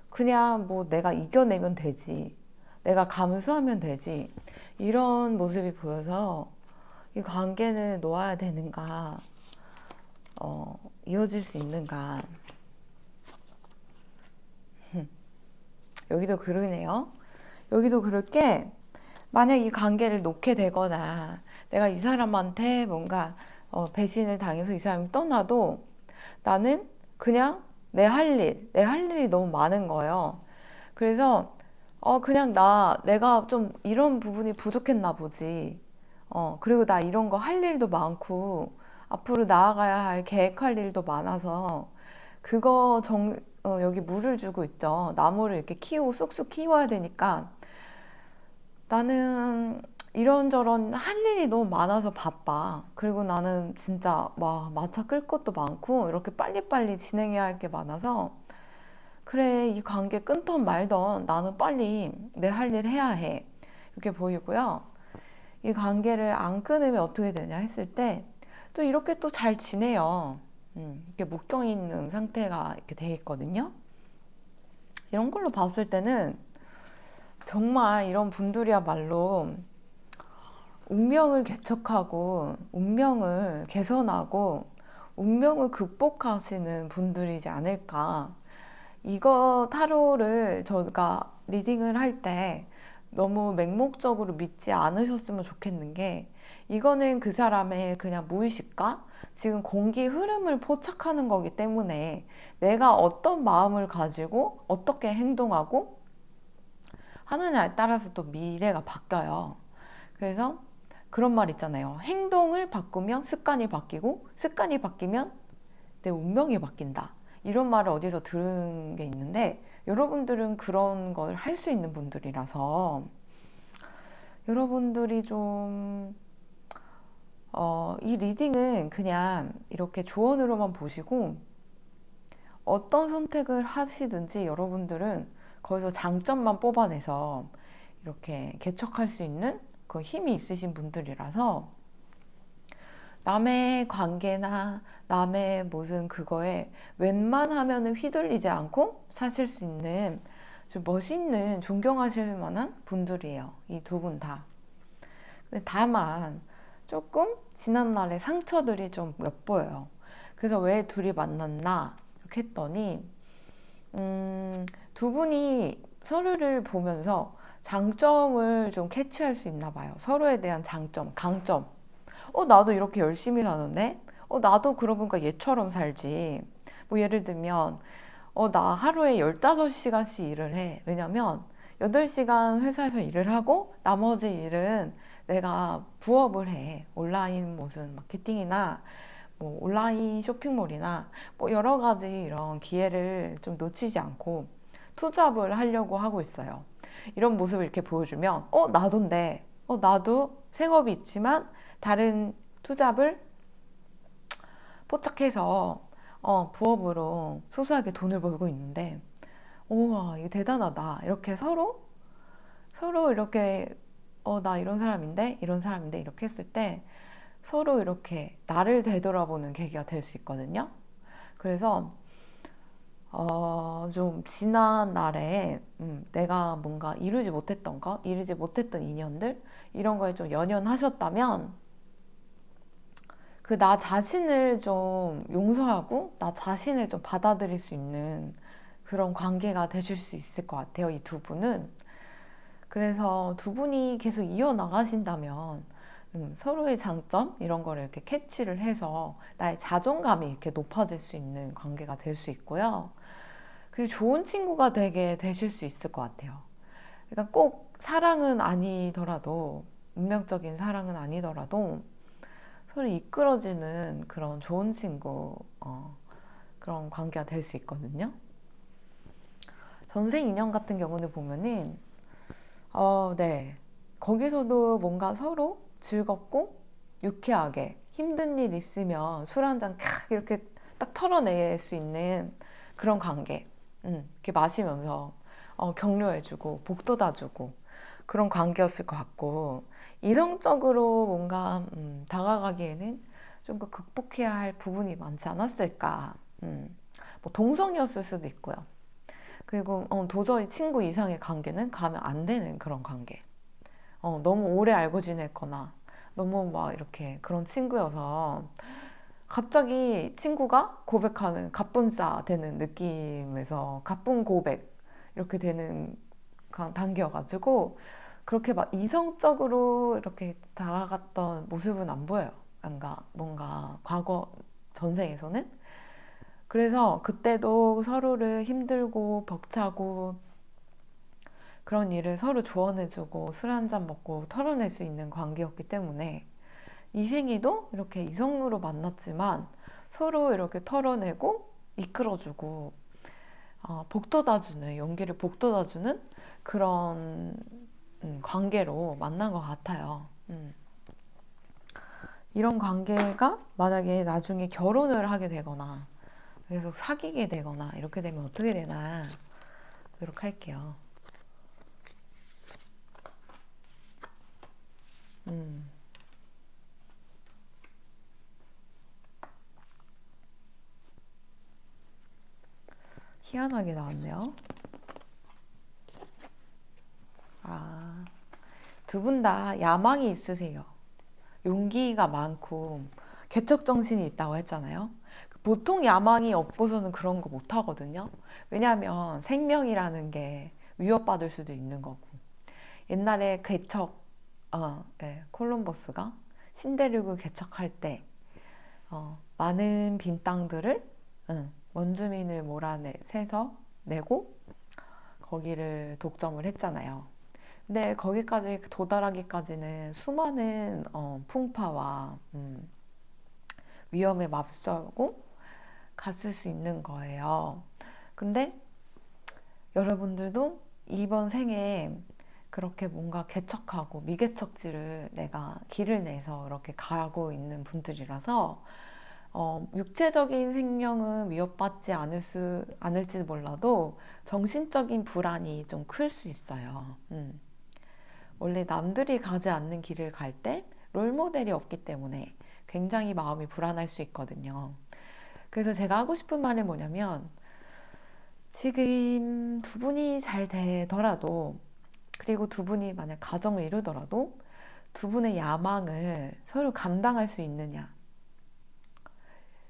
그냥 뭐 내가 이겨내면 되지, 내가 감수하면 되지, 이런 모습이 보여서 이 관계는 놓아야 되는가, 이어질 수 있는가. 여기도 그러네요. 여기도 그럴 게, 만약 이 관계를 놓게 되거나 내가 이 사람한테 뭔가 배신을 당해서 이 사람이 떠나도 나는 그냥 내 할 일이 너무 많은 거예요. 그래서 그냥 내가 좀 이런 부분이 부족했나 보지. 그리고 나 이런 거 할 일도 많고 앞으로 나아가야 할 계획할 일도 많아서 그거 여기 물을 주고 있죠. 나무를 이렇게 키우고 쑥쑥 키워야 되니까 나는 이런저런 할 일이 너무 많아서 바빠. 그리고 나는 진짜 막 마차 끌 것도 많고 이렇게 빨리빨리 진행해야 할 게 많아서, 그래, 이 관계 끊던 말던 나는 빨리 내 할 일 해야 해. 이렇게 보이고요. 이 관계를 안 끊으면 어떻게 되냐 했을 때 또 이렇게 또 잘 지내요. 이렇게 묶여 있는 상태가 이렇게 돼 있거든요. 이런 걸로 봤을 때는 정말 이런 분들이야말로 운명을 개척하고 운명을 개선하고 운명을 극복하시는 분들이지 않을까. 이거 타로를 저가 리딩을 할 때 너무 맹목적으로 믿지 않으셨으면 좋겠는 게, 이거는 그 사람의 그냥 무의식과 지금 공기 흐름을 포착하는 거기 때문에 내가 어떤 마음을 가지고 어떻게 행동하고 하느냐에 따라서 또 미래가 바뀌어요. 그래서 그런 말 있잖아요. 행동을 바꾸면 습관이 바뀌고 습관이 바뀌면 내 운명이 바뀐다. 이런 말을 어디서 들은 게 있는데, 여러분들은 그런 걸 할 수 있는 분들이라서 여러분들이 좀, 이 리딩은 그냥 이렇게 조언으로만 보시고 어떤 선택을 하시든지 여러분들은 거기서 장점만 뽑아내서 이렇게 개척할 수 있는 그 힘이 있으신 분들이라서 남의 관계나 남의 무슨 그거에 웬만하면은 휘둘리지 않고 사실 수 있는 좀 멋있는 존경하실 만한 분들이에요. 이 두 분 다. 근데 다만 조금 지난날의 상처들이 좀 엿보여요. 그래서 왜 둘이 만났나 이렇게 했더니 두 분이 서로를 보면서 장점을 좀 캐치할 수 있나 봐요. 서로에 대한 장점, 강점. 나도 이렇게 열심히 사는데? 나도 그러고 보니까 얘처럼 살지. 뭐 예를 들면, 나 하루에 15시간씩 일을 해. 왜냐면 8시간 회사에서 일을 하고 나머지 일은 내가 부업을 해. 온라인 무슨 마케팅이나 뭐 온라인 쇼핑몰이나 뭐 여러 가지 이런 기회를 좀 놓치지 않고 투잡을 하려고 하고 있어요. 이런 모습을 이렇게 보여주면, 나도인데, 나도 생업이 있지만 다른 투잡을 포착해서 부업으로 소소하게 돈을 벌고 있는데, 우와, 이게 대단하다. 이렇게 서로 이렇게, 나 이런 사람인데, 이런 사람인데, 이렇게 했을 때 서로 이렇게 나를 되돌아보는 계기가 될 수 있거든요. 그래서 좀 지난 날에 내가 뭔가 이루지 못했던 인연들 이런 거에 좀 연연하셨다면 그 나 자신을 좀 용서하고 나 자신을 좀 받아들일 수 있는 그런 관계가 되실 수 있을 것 같아요. 이 두 분은. 그래서 두 분이 계속 이어나가신다면 서로의 장점 이런 거를 이렇게 캐치를 해서 나의 자존감이 이렇게 높아질 수 있는 관계가 될 수 있고요. 그리고 좋은 친구가 되게 되실 수 있을 것 같아요. 그러니까 꼭 사랑은 아니더라도 운명적인 사랑은 아니더라도 서로 이끌어지는 그런 좋은 친구 그런 관계가 될 수 있거든요. 전생 인연 같은 경우는 보면은 네. 거기서도 뭔가 서로 즐겁고 유쾌하게 힘든 일 있으면 술 한 잔 이렇게 딱 털어낼 수 있는 그런 관계. 이렇게 마시면서 격려해주고 복돋아주고 그런 관계였을 것 같고 이성적으로 뭔가 다가가기에는 좀 더 극복해야 할 부분이 많지 않았을까. 뭐 동성이었을 수도 있고요. 그리고 도저히 친구 이상의 관계는 가면 안 되는 그런 관계. 너무 오래 알고 지냈거나 너무 막 이렇게 그런 친구여서 갑자기 친구가 고백하는 갑분싸 되는 느낌에서 갑분 고백 이렇게 되는 단계여가지고 그렇게 막 이성적으로 이렇게 다가갔던 모습은 안 보여요. 뭔가 과거 전생에서는. 그래서 그때도 서로를 힘들고 벅차고 그런 일을 서로 조언해주고 술 한 잔 먹고 털어낼 수 있는 관계였기 때문에 이 생에도 이렇게 이성으로 만났지만 서로 이렇게 털어내고 이끌어주고 복돋아주는 용기를 복돋아주는 그런 관계로 만난 것 같아요. 이런 관계가 만약에 나중에 결혼을 하게 되거나 계속 사귀게 되거나 이렇게 되면 어떻게 되나 이렇게 할게요. 희한하게 나왔네요. 두 분 다 야망이 있으세요. 용기가 많고 개척 정신이 있다고 했잖아요. 보통 야망이 없고서는 그런 거 못 하거든요. 왜냐하면 생명이라는 게 위협받을 수도 있는 거고. 옛날에 콜럼버스가 신대륙을 개척할 때 많은 빈 땅들을 원주민을 몰아내서 내고 거기를 독점을 했잖아요. 근데 거기까지 도달하기까지는 수많은 풍파와 위험에 맞서고 갔을 수 있는 거예요. 근데 여러분들도 이번 생에 그렇게 뭔가 개척하고 미개척지를 내가 길을 내서 이렇게 가고 있는 분들이라서 육체적인 생명은 위협받지 않을지 몰라도 정신적인 불안이 좀 클 수 있어요. 원래 남들이 가지 않는 길을 갈 때 롤모델이 없기 때문에 굉장히 마음이 불안할 수 있거든요. 그래서 제가 하고 싶은 말은 뭐냐면 지금 두 분이 잘 되더라도 그리고 두 분이 만약 가정을 이루더라도 두 분의 야망을 서로 감당할 수 있느냐.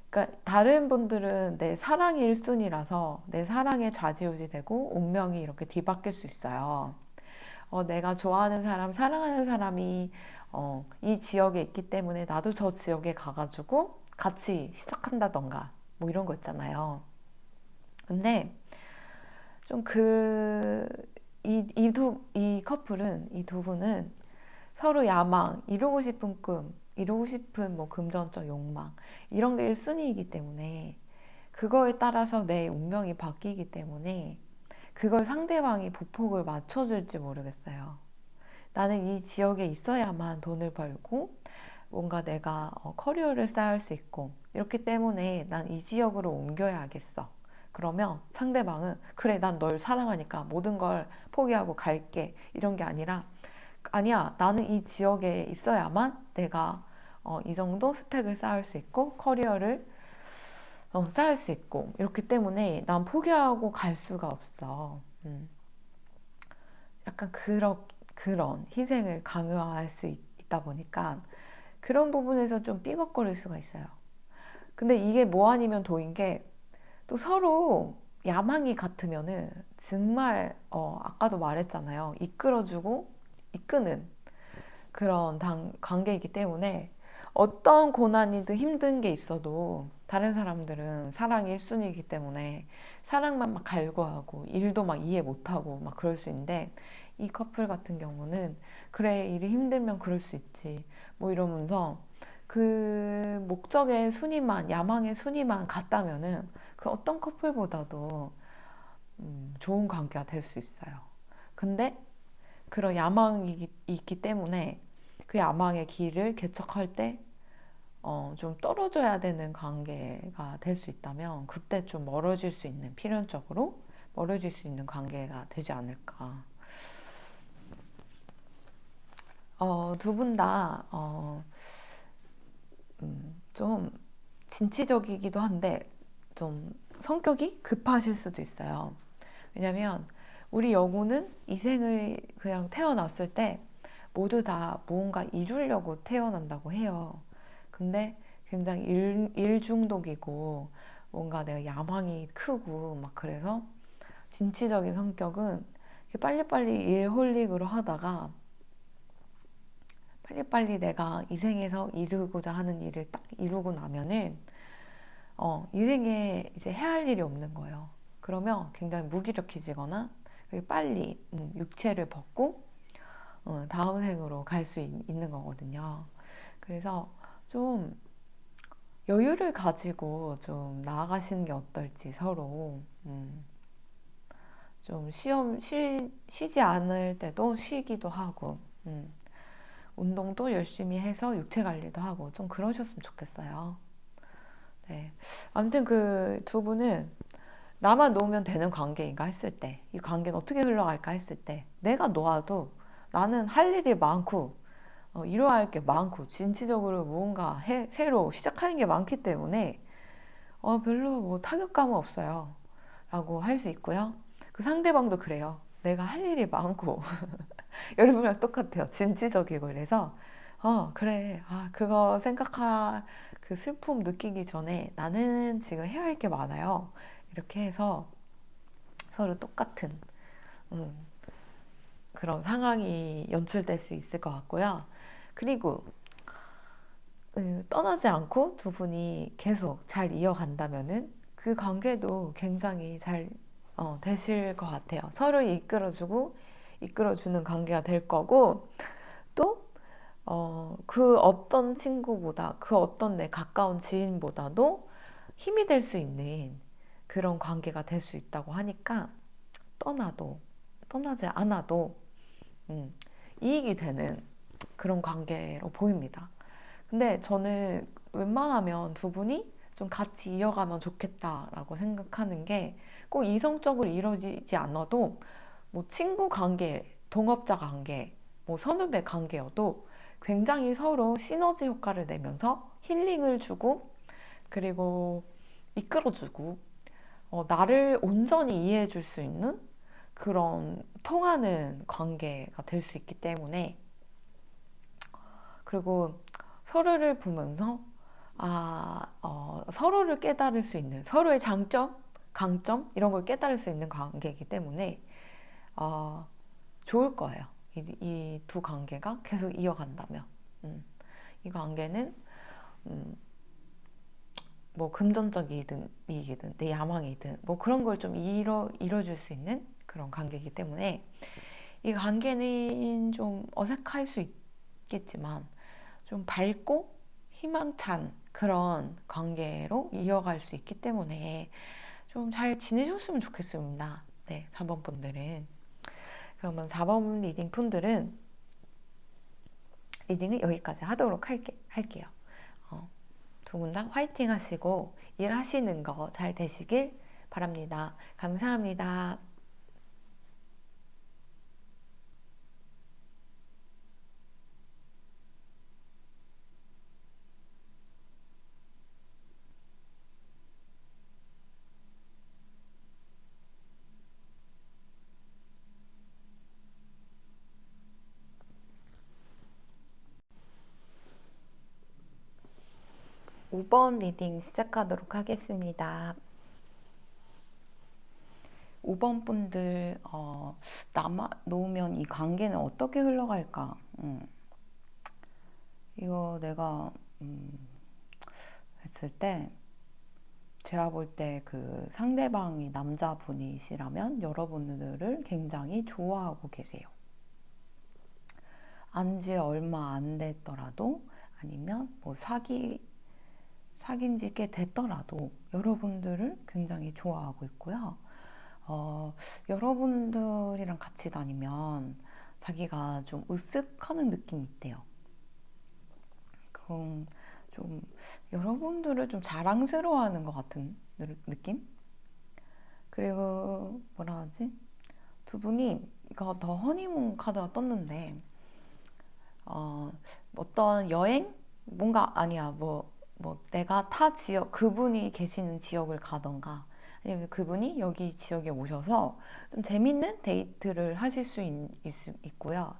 그러니까 다른 분들은 내 사랑이 1순위라서 내 사랑에 좌지우지 되고 운명이 이렇게 뒤바뀔 수 있어요. 내가 좋아하는 사람, 사랑하는 사람이 이 지역에 있기 때문에 나도 저 지역에 가가지고 같이 시작한다던가 뭐 이런 거 있잖아요. 근데 좀 이 커플은, 이 두 분은 서로 야망, 이루고 싶은 꿈, 이루고 싶은 뭐 금전적 욕망, 이런 게 1순위이기 때문에 그거에 따라서 내 운명이 바뀌기 때문에 그걸 상대방이 보폭을 맞춰줄지 모르겠어요. 나는 이 지역에 있어야만 돈을 벌고 뭔가 내가 커리어를 쌓을 수 있고 이렇기 때문에 난 이 지역으로 옮겨야겠어. 그러면 상대방은 그래, 난 널 사랑하니까 모든 걸 포기하고 갈게. 이런 게 아니라 아니야, 나는 이 지역에 있어야만 내가 이 정도 스펙을 쌓을 수 있고 커리어를 쌓을 수 있고 이렇기 때문에 난 포기하고 갈 수가 없어. 약간 그런 희생을 강요할 수 있다 보니까 그런 부분에서 좀 삐걱거릴 수가 있어요. 근데 이게 뭐 아니면 도인 게 또 서로 야망이 같으면은 정말 아까도 말했잖아요. 이끌어주고 이끄는 그런 관계이기 때문에 어떤 고난이든 힘든 게 있어도 다른 사람들은 사랑이 1순위이기 때문에 사랑만 막 갈구하고 일도 막 이해 못하고 막 그럴 수 있는데 이 커플 같은 경우는 그래, 일이 힘들면 그럴 수 있지 뭐 이러면서 그 목적의 순위만, 야망의 순위만 같다면은 그 어떤 커플보다도 좋은 관계가 될 수 있어요. 근데 그런 야망이 있기 때문에 그 야망의 길을 개척할 때 좀 떨어져야 되는 관계가 될 수 있다면 그때 좀 멀어질 수 있는, 필연적으로 멀어질 수 있는 관계가 되지 않을까. 두 분 다 좀 진취적이기도 한데 좀 성격이 급하실 수도 있어요. 왜냐면 우리 영혼은 이 생을 그냥 태어났을 때 모두 다 무언가 이루려고 태어난다고 해요. 근데 굉장히 일 중독이고 뭔가 내가 야망이 크고 막 그래서 진취적인 성격은 빨리빨리 일홀릭으로 하다가 빨리빨리 내가 이 생에서 이루고자 하는 일을 딱 이루고 나면은 이 생에 이제 해야 할 일이 없는 거예요. 그러면 굉장히 무기력해지거나 빨리 육체를 벗고 다음 생으로 갈 수 있는 거거든요. 그래서 좀 여유를 가지고 좀 나아가시는 게 어떨지 서로 좀 쉬지 않을 때도 쉬기도 하고 운동도 열심히 해서 육체 관리도 하고 좀 그러셨으면 좋겠어요. 네. 아무튼 그 두 분은 나만 놓으면 되는 관계인가 했을 때, 이 관계는 어떻게 흘러갈까 했을 때, 내가 놓아도 나는 할 일이 많고, 이루어야 할 게 많고, 진취적으로 무언가 새로 시작하는 게 많기 때문에, 별로 뭐 타격감은 없어요. 라고 할 수 있고요. 그 상대방도 그래요. 내가 할 일이 많고, 여러분이랑 똑같아요. 진취적이고, 그래서, 그래. 그거 그 슬픔 느끼기 전에 나는 지금 해야 할 게 많아요. 이렇게 해서 서로 똑같은 음, 그런 상황이 연출될 수 있을 것 같고요. 그리고 떠나지 않고 두 분이 계속 잘 이어간다면은 그 관계도 굉장히 잘 되실 것 같아요. 서로 이끌어주고 이끌어주는 관계가 될 거고 또 그 어떤 친구보다 그 어떤 내 가까운 지인보다도 힘이 될 수 있는 그런 관계가 될 수 있다고 하니까 떠나지 않아도 음, 이익이 되는 그런 관계로 보입니다. 근데 저는 웬만하면 두 분이 좀 같이 이어가면 좋겠다라고 생각하는 게 꼭 이성적으로 이루어지지 않아도 뭐 친구 관계, 동업자 관계, 뭐 선후배 관계여도 굉장히 서로 시너지 효과를 내면서 힐링을 주고 그리고 이끌어주고 나를 온전히 이해해 줄 수 있는 그런 통하는 관계가 될 수 있기 때문에 그리고 서로를 보면서 서로를 깨달을 수 있는 서로의 장점, 강점 이런 걸 깨달을 수 있는 관계이기 때문에 좋을 거예요. 이 두 관계가 계속 이어간다면 이 관계는 음, 뭐 금전적이든 이익이든 내 야망이든 뭐 그런 걸 좀 이뤄줄 수 있는 그런 관계이기 때문에 이 관계는 좀 어색할 수 있겠지만 좀 밝고 희망찬 그런 관계로 이어갈 수 있기 때문에 좀 잘 지내셨으면 좋겠습니다. 네, 4번 분들은. 그러면 4번 리딩 분들은 리딩을 여기까지 하도록 할게요. 두 분 다 화이팅 하시고 일하시는 거 잘 되시길 바랍니다. 감사합니다. 5번 리딩 시작하도록 하겠습니다. 5번 분들 남아 놓으면 이 관계는 어떻게 흘러갈까? 이거 내가 했을 때 제가 볼 때 그 상대방이 남자분이시라면 여러분들을 굉장히 좋아하고 계세요. 안지 얼마 안 됐더라도 아니면 뭐 사귄 지 꽤 됐더라도 여러분들을 굉장히 좋아하고 있고요. 여러분들이랑 같이 다니면 자기가 좀 으쓱하는 느낌이 있대요. 그럼 좀 여러분들을 좀 자랑스러워하는 것 같은 느낌? 그리고 뭐라 하지? 두 분이 이거 더 허니문 카드가 떴는데 어떤 여행? 뭔가 아니야 뭐 내가 타 지역 그분이 계시는 지역을 가던가 아니면 그분이 여기 지역에 오셔서 좀 재밌는 데이트를 하실 수 있고요.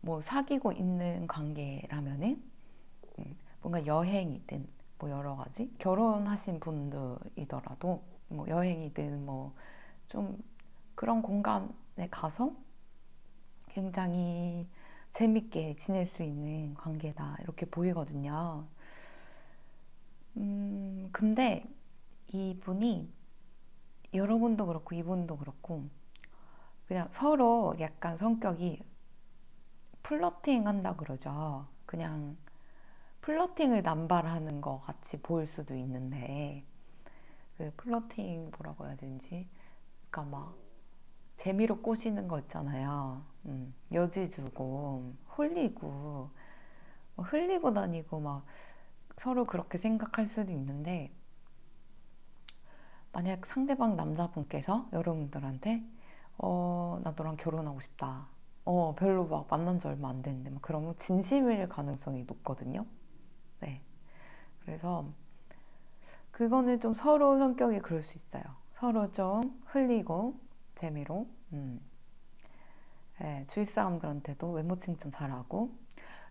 뭐 사귀고 있는 관계라면은 뭔가 여행이든 뭐 여러 가지 결혼하신 분들이더라도 뭐 여행이든 뭐 좀 그런 공간에 가서 굉장히 재밌게 지낼 수 있는 관계다 이렇게 보이거든요. 근데 이분이 여러분도 그렇고 이분도 그렇고 그냥 서로 약간 성격이 플러팅 한다 그러죠. 그냥 플러팅을 남발하는 것 같이 보일 수도 있는데 그 플러팅 뭐라고 해야 되는지 그러니까 막 재미로 꼬시는 거 있잖아요. 여지 주고 홀리고 흘리고 다니고 막 서로 그렇게 생각할 수도 있는데 만약 상대방 남자분께서 여러분들한테 나 너랑 결혼하고 싶다. 별로 막 만난 지 얼마 안 됐는데 막 그러면 진심일 가능성이 높거든요. 네. 그래서 그거는 좀 서로 성격이 그럴 수 있어요. 서로 좀 흘리고 재미로 네, 주위 사람들한테도 외모 칭찬 잘하고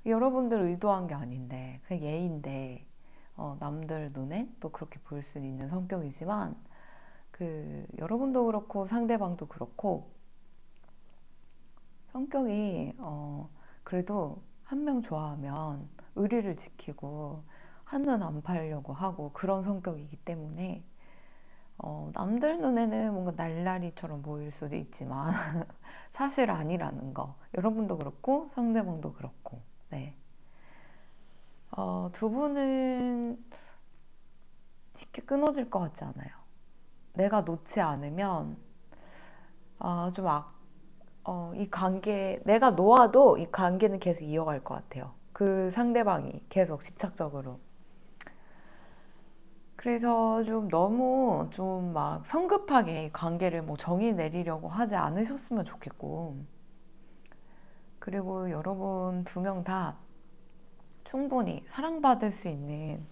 여러분들 의도한 게 아닌데 그냥 예인데 남들 눈에 또 그렇게 보일 수 있는 성격이지만 그 여러분도 그렇고 상대방도 그렇고 성격이 그래도 한 명 좋아하면 의리를 지키고 한눈 안 팔려고 하고 그런 성격이기 때문에 남들 눈에는 뭔가 날라리처럼 보일 수도 있지만 사실 아니라는 거 여러분도 그렇고 상대방도 그렇고 네. 두 분은 쉽게 끊어질 것 같지 않아요. 내가 놓지 않으면 좀 이 관계, 내가 놓아도 이 관계는 계속 이어갈 것 같아요. 그 상대방이 계속 집착적으로. 그래서 좀 너무 좀 막 성급하게 관계를 뭐 정의 내리려고 하지 않으셨으면 좋겠고, 그리고 여러분 두 명 다 충분히 사랑받을 수 있는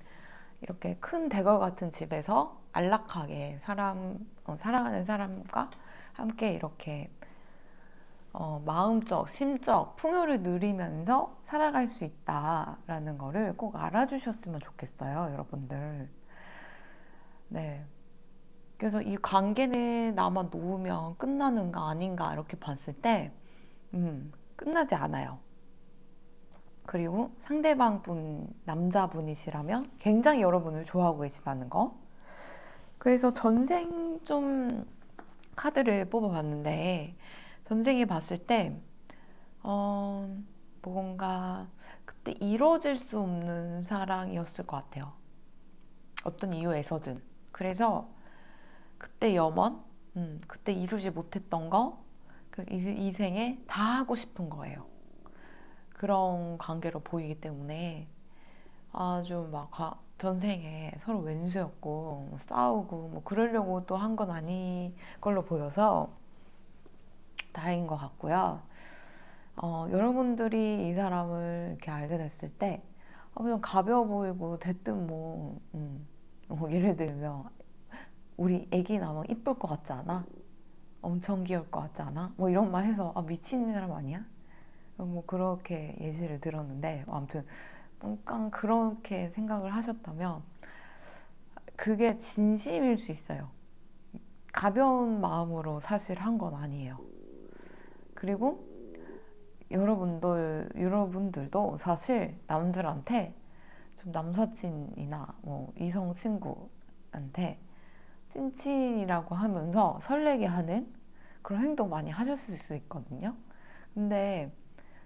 이렇게 큰 대걸 같은 집에서 안락하게 사랑하는 사람과 함께 이렇게 마음적, 심적 풍요를 누리면서 살아갈 수 있다라는 거를 꼭 알아주셨으면 좋겠어요, 여러분들. 네. 그래서 이 관계는 나만 놓으면 끝나는가 아닌가 이렇게 봤을 때, 끝나지 않아요. 그리고 상대방 분, 남자분이시라면 굉장히 여러분을 좋아하고 계시다는 거. 그래서 전생 좀 카드를 뽑아봤는데, 전생에 봤을 때, 어, 뭔가 그때 이루어질 수 없는 사랑이었을 것 같아요. 어떤 이유에서든. 그래서 그때 염원, 그때 이루지 못했던 거, 이 생에 다 하고 싶은 거예요. 그런 관계로 보이기 때문에 아주 막 전생에 서로 왼수였고 뭐 싸우고 뭐 그러려고 또 한 건 아닌 걸로 보여서 다행인 것 같고요. 여러분들이 이 사람을 이렇게 알게 됐을 때 그냥 가벼워 보이고 대뜸 뭐 예를 들면 우리 애기 나면 이쁠 것 같지 않아? 엄청 귀여울 것 같지 않아? 뭐 이런 말 해서 미친 사람 아니야? 뭐 그렇게 예시를 들었는데 아무튼 약간 그렇게 생각을 하셨다면 그게 진심일 수 있어요. 가벼운 마음으로 사실 한 건 아니에요. 그리고 여러분들도 사실 남들한테 좀 남사친이나 뭐 이성 친구한테 찐친이라고 하면서 설레게 하는 그런 행동 많이 하셨을 수 있거든요. 근데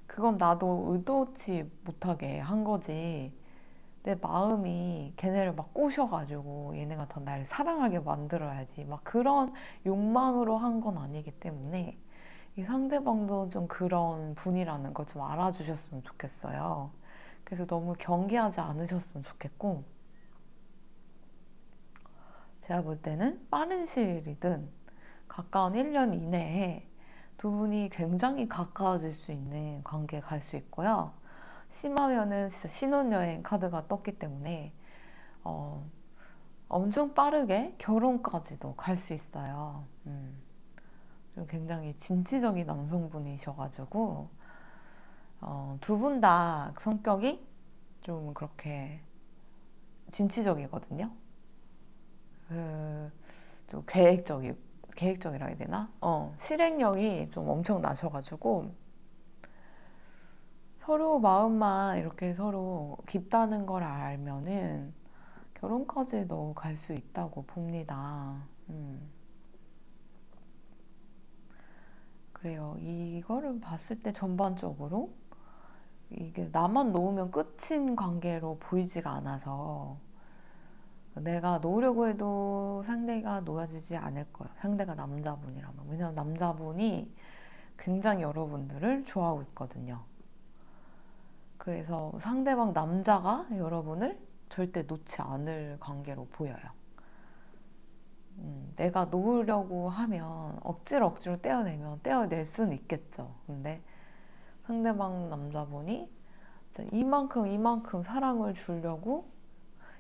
그건 나도 의도치 못하게 한 거지. 내 마음이 걔네를 막 꼬셔가지고 얘네가 더 날 사랑하게 만들어야지. 막 그런 욕망으로 한 건 아니기 때문에 이 상대방도 좀 그런 분이라는 거 좀 알아주셨으면 좋겠어요. 그래서 너무 경계하지 않으셨으면 좋겠고, 제가 볼 때는 빠른 시일이든 가까운 1년 이내에 두 분이 굉장히 가까워질 수 있는 관계에 갈 수 있고요. 심하면은 진짜 신혼여행 카드가 떴기 때문에 어, 엄청 빠르게 결혼까지도 갈 수 있어요. 좀 굉장히 진취적인 남성분이셔가지고 두 분 다 성격이 좀 그렇게 진취적이거든요. 좀 계획적이라 해야 되나? 실행력이 좀 엄청 나셔가지고 서로 마음만 이렇게 서로 깊다는 걸 알면은 결혼까지도 갈 수 있다고 봅니다. 그래요. 이거를 봤을 때 전반적으로 이게 나만 놓으면 끝인 관계로 보이지가 않아서 내가 놓으려고 해도 상대가 놓아지지 않을 거예요. 상대가 남자분이라면. 왜냐면 남자분이 굉장히 여러분들을 좋아하고 있거든요. 그래서 상대방 남자가 여러분을 절대 놓지 않을 관계로 보여요. 내가 놓으려고 하면 억지로 떼어내면 떼어낼 수는 있겠죠. 근데 상대방 남자분이 이만큼 사랑을 주려고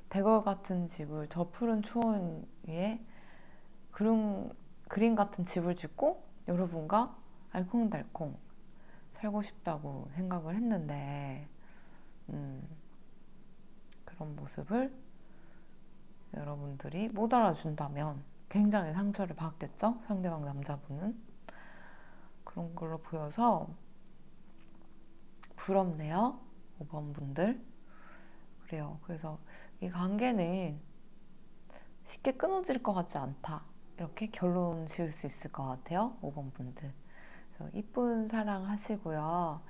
대걸 같은 집을 저 푸른 초원 위에 그림 같은 집을 짓고 여러분과 알콩달콩 살고 싶다고 생각을 했는데 그런 모습을 여러분들이 못 알아준다면 굉장히 상처를 받겠죠? 상대방 남자분은. 그런 걸로 보여서 부럽네요. 5번 분들. 그래요. 그래서 이 관계는 쉽게 끊어질 것 같지 않다. 이렇게 결론 지을 수 있을 것 같아요. 5번 분들. 그래서 이쁜 사랑 하시고요.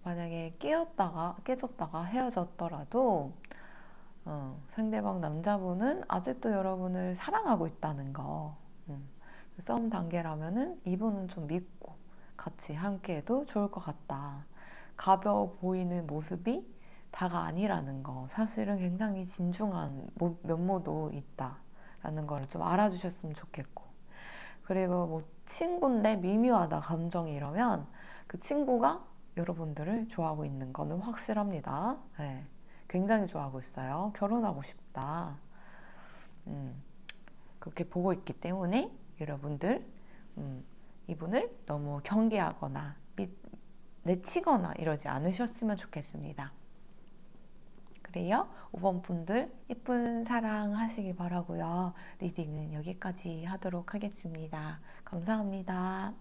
만약에 깨졌다가 헤어졌더라도 상대방 남자분은 아직도 여러분을 사랑하고 있다는 거. 음, 썸 단계라면은 이분은 좀 믿고 같이 함께해도 좋을 것 같다. 가벼워 보이는 모습이 다가 아니라는 거, 사실은 굉장히 진중한 면모도 있다라는 걸 좀 알아주셨으면 좋겠고, 그리고 뭐 친구인데 미묘하다 감정이 이러면 그 친구가 여러분들을 좋아하고 있는 거는 확실합니다. 네, 굉장히 좋아하고 있어요. 결혼하고 싶다. 그렇게 보고 있기 때문에 여러분들 이분을 너무 경계하거나 내치거나 이러지 않으셨으면 좋겠습니다. 그래요. 5번 분들 예쁜 사랑 하시기 바라고요. 리딩은 여기까지 하도록 하겠습니다. 감사합니다.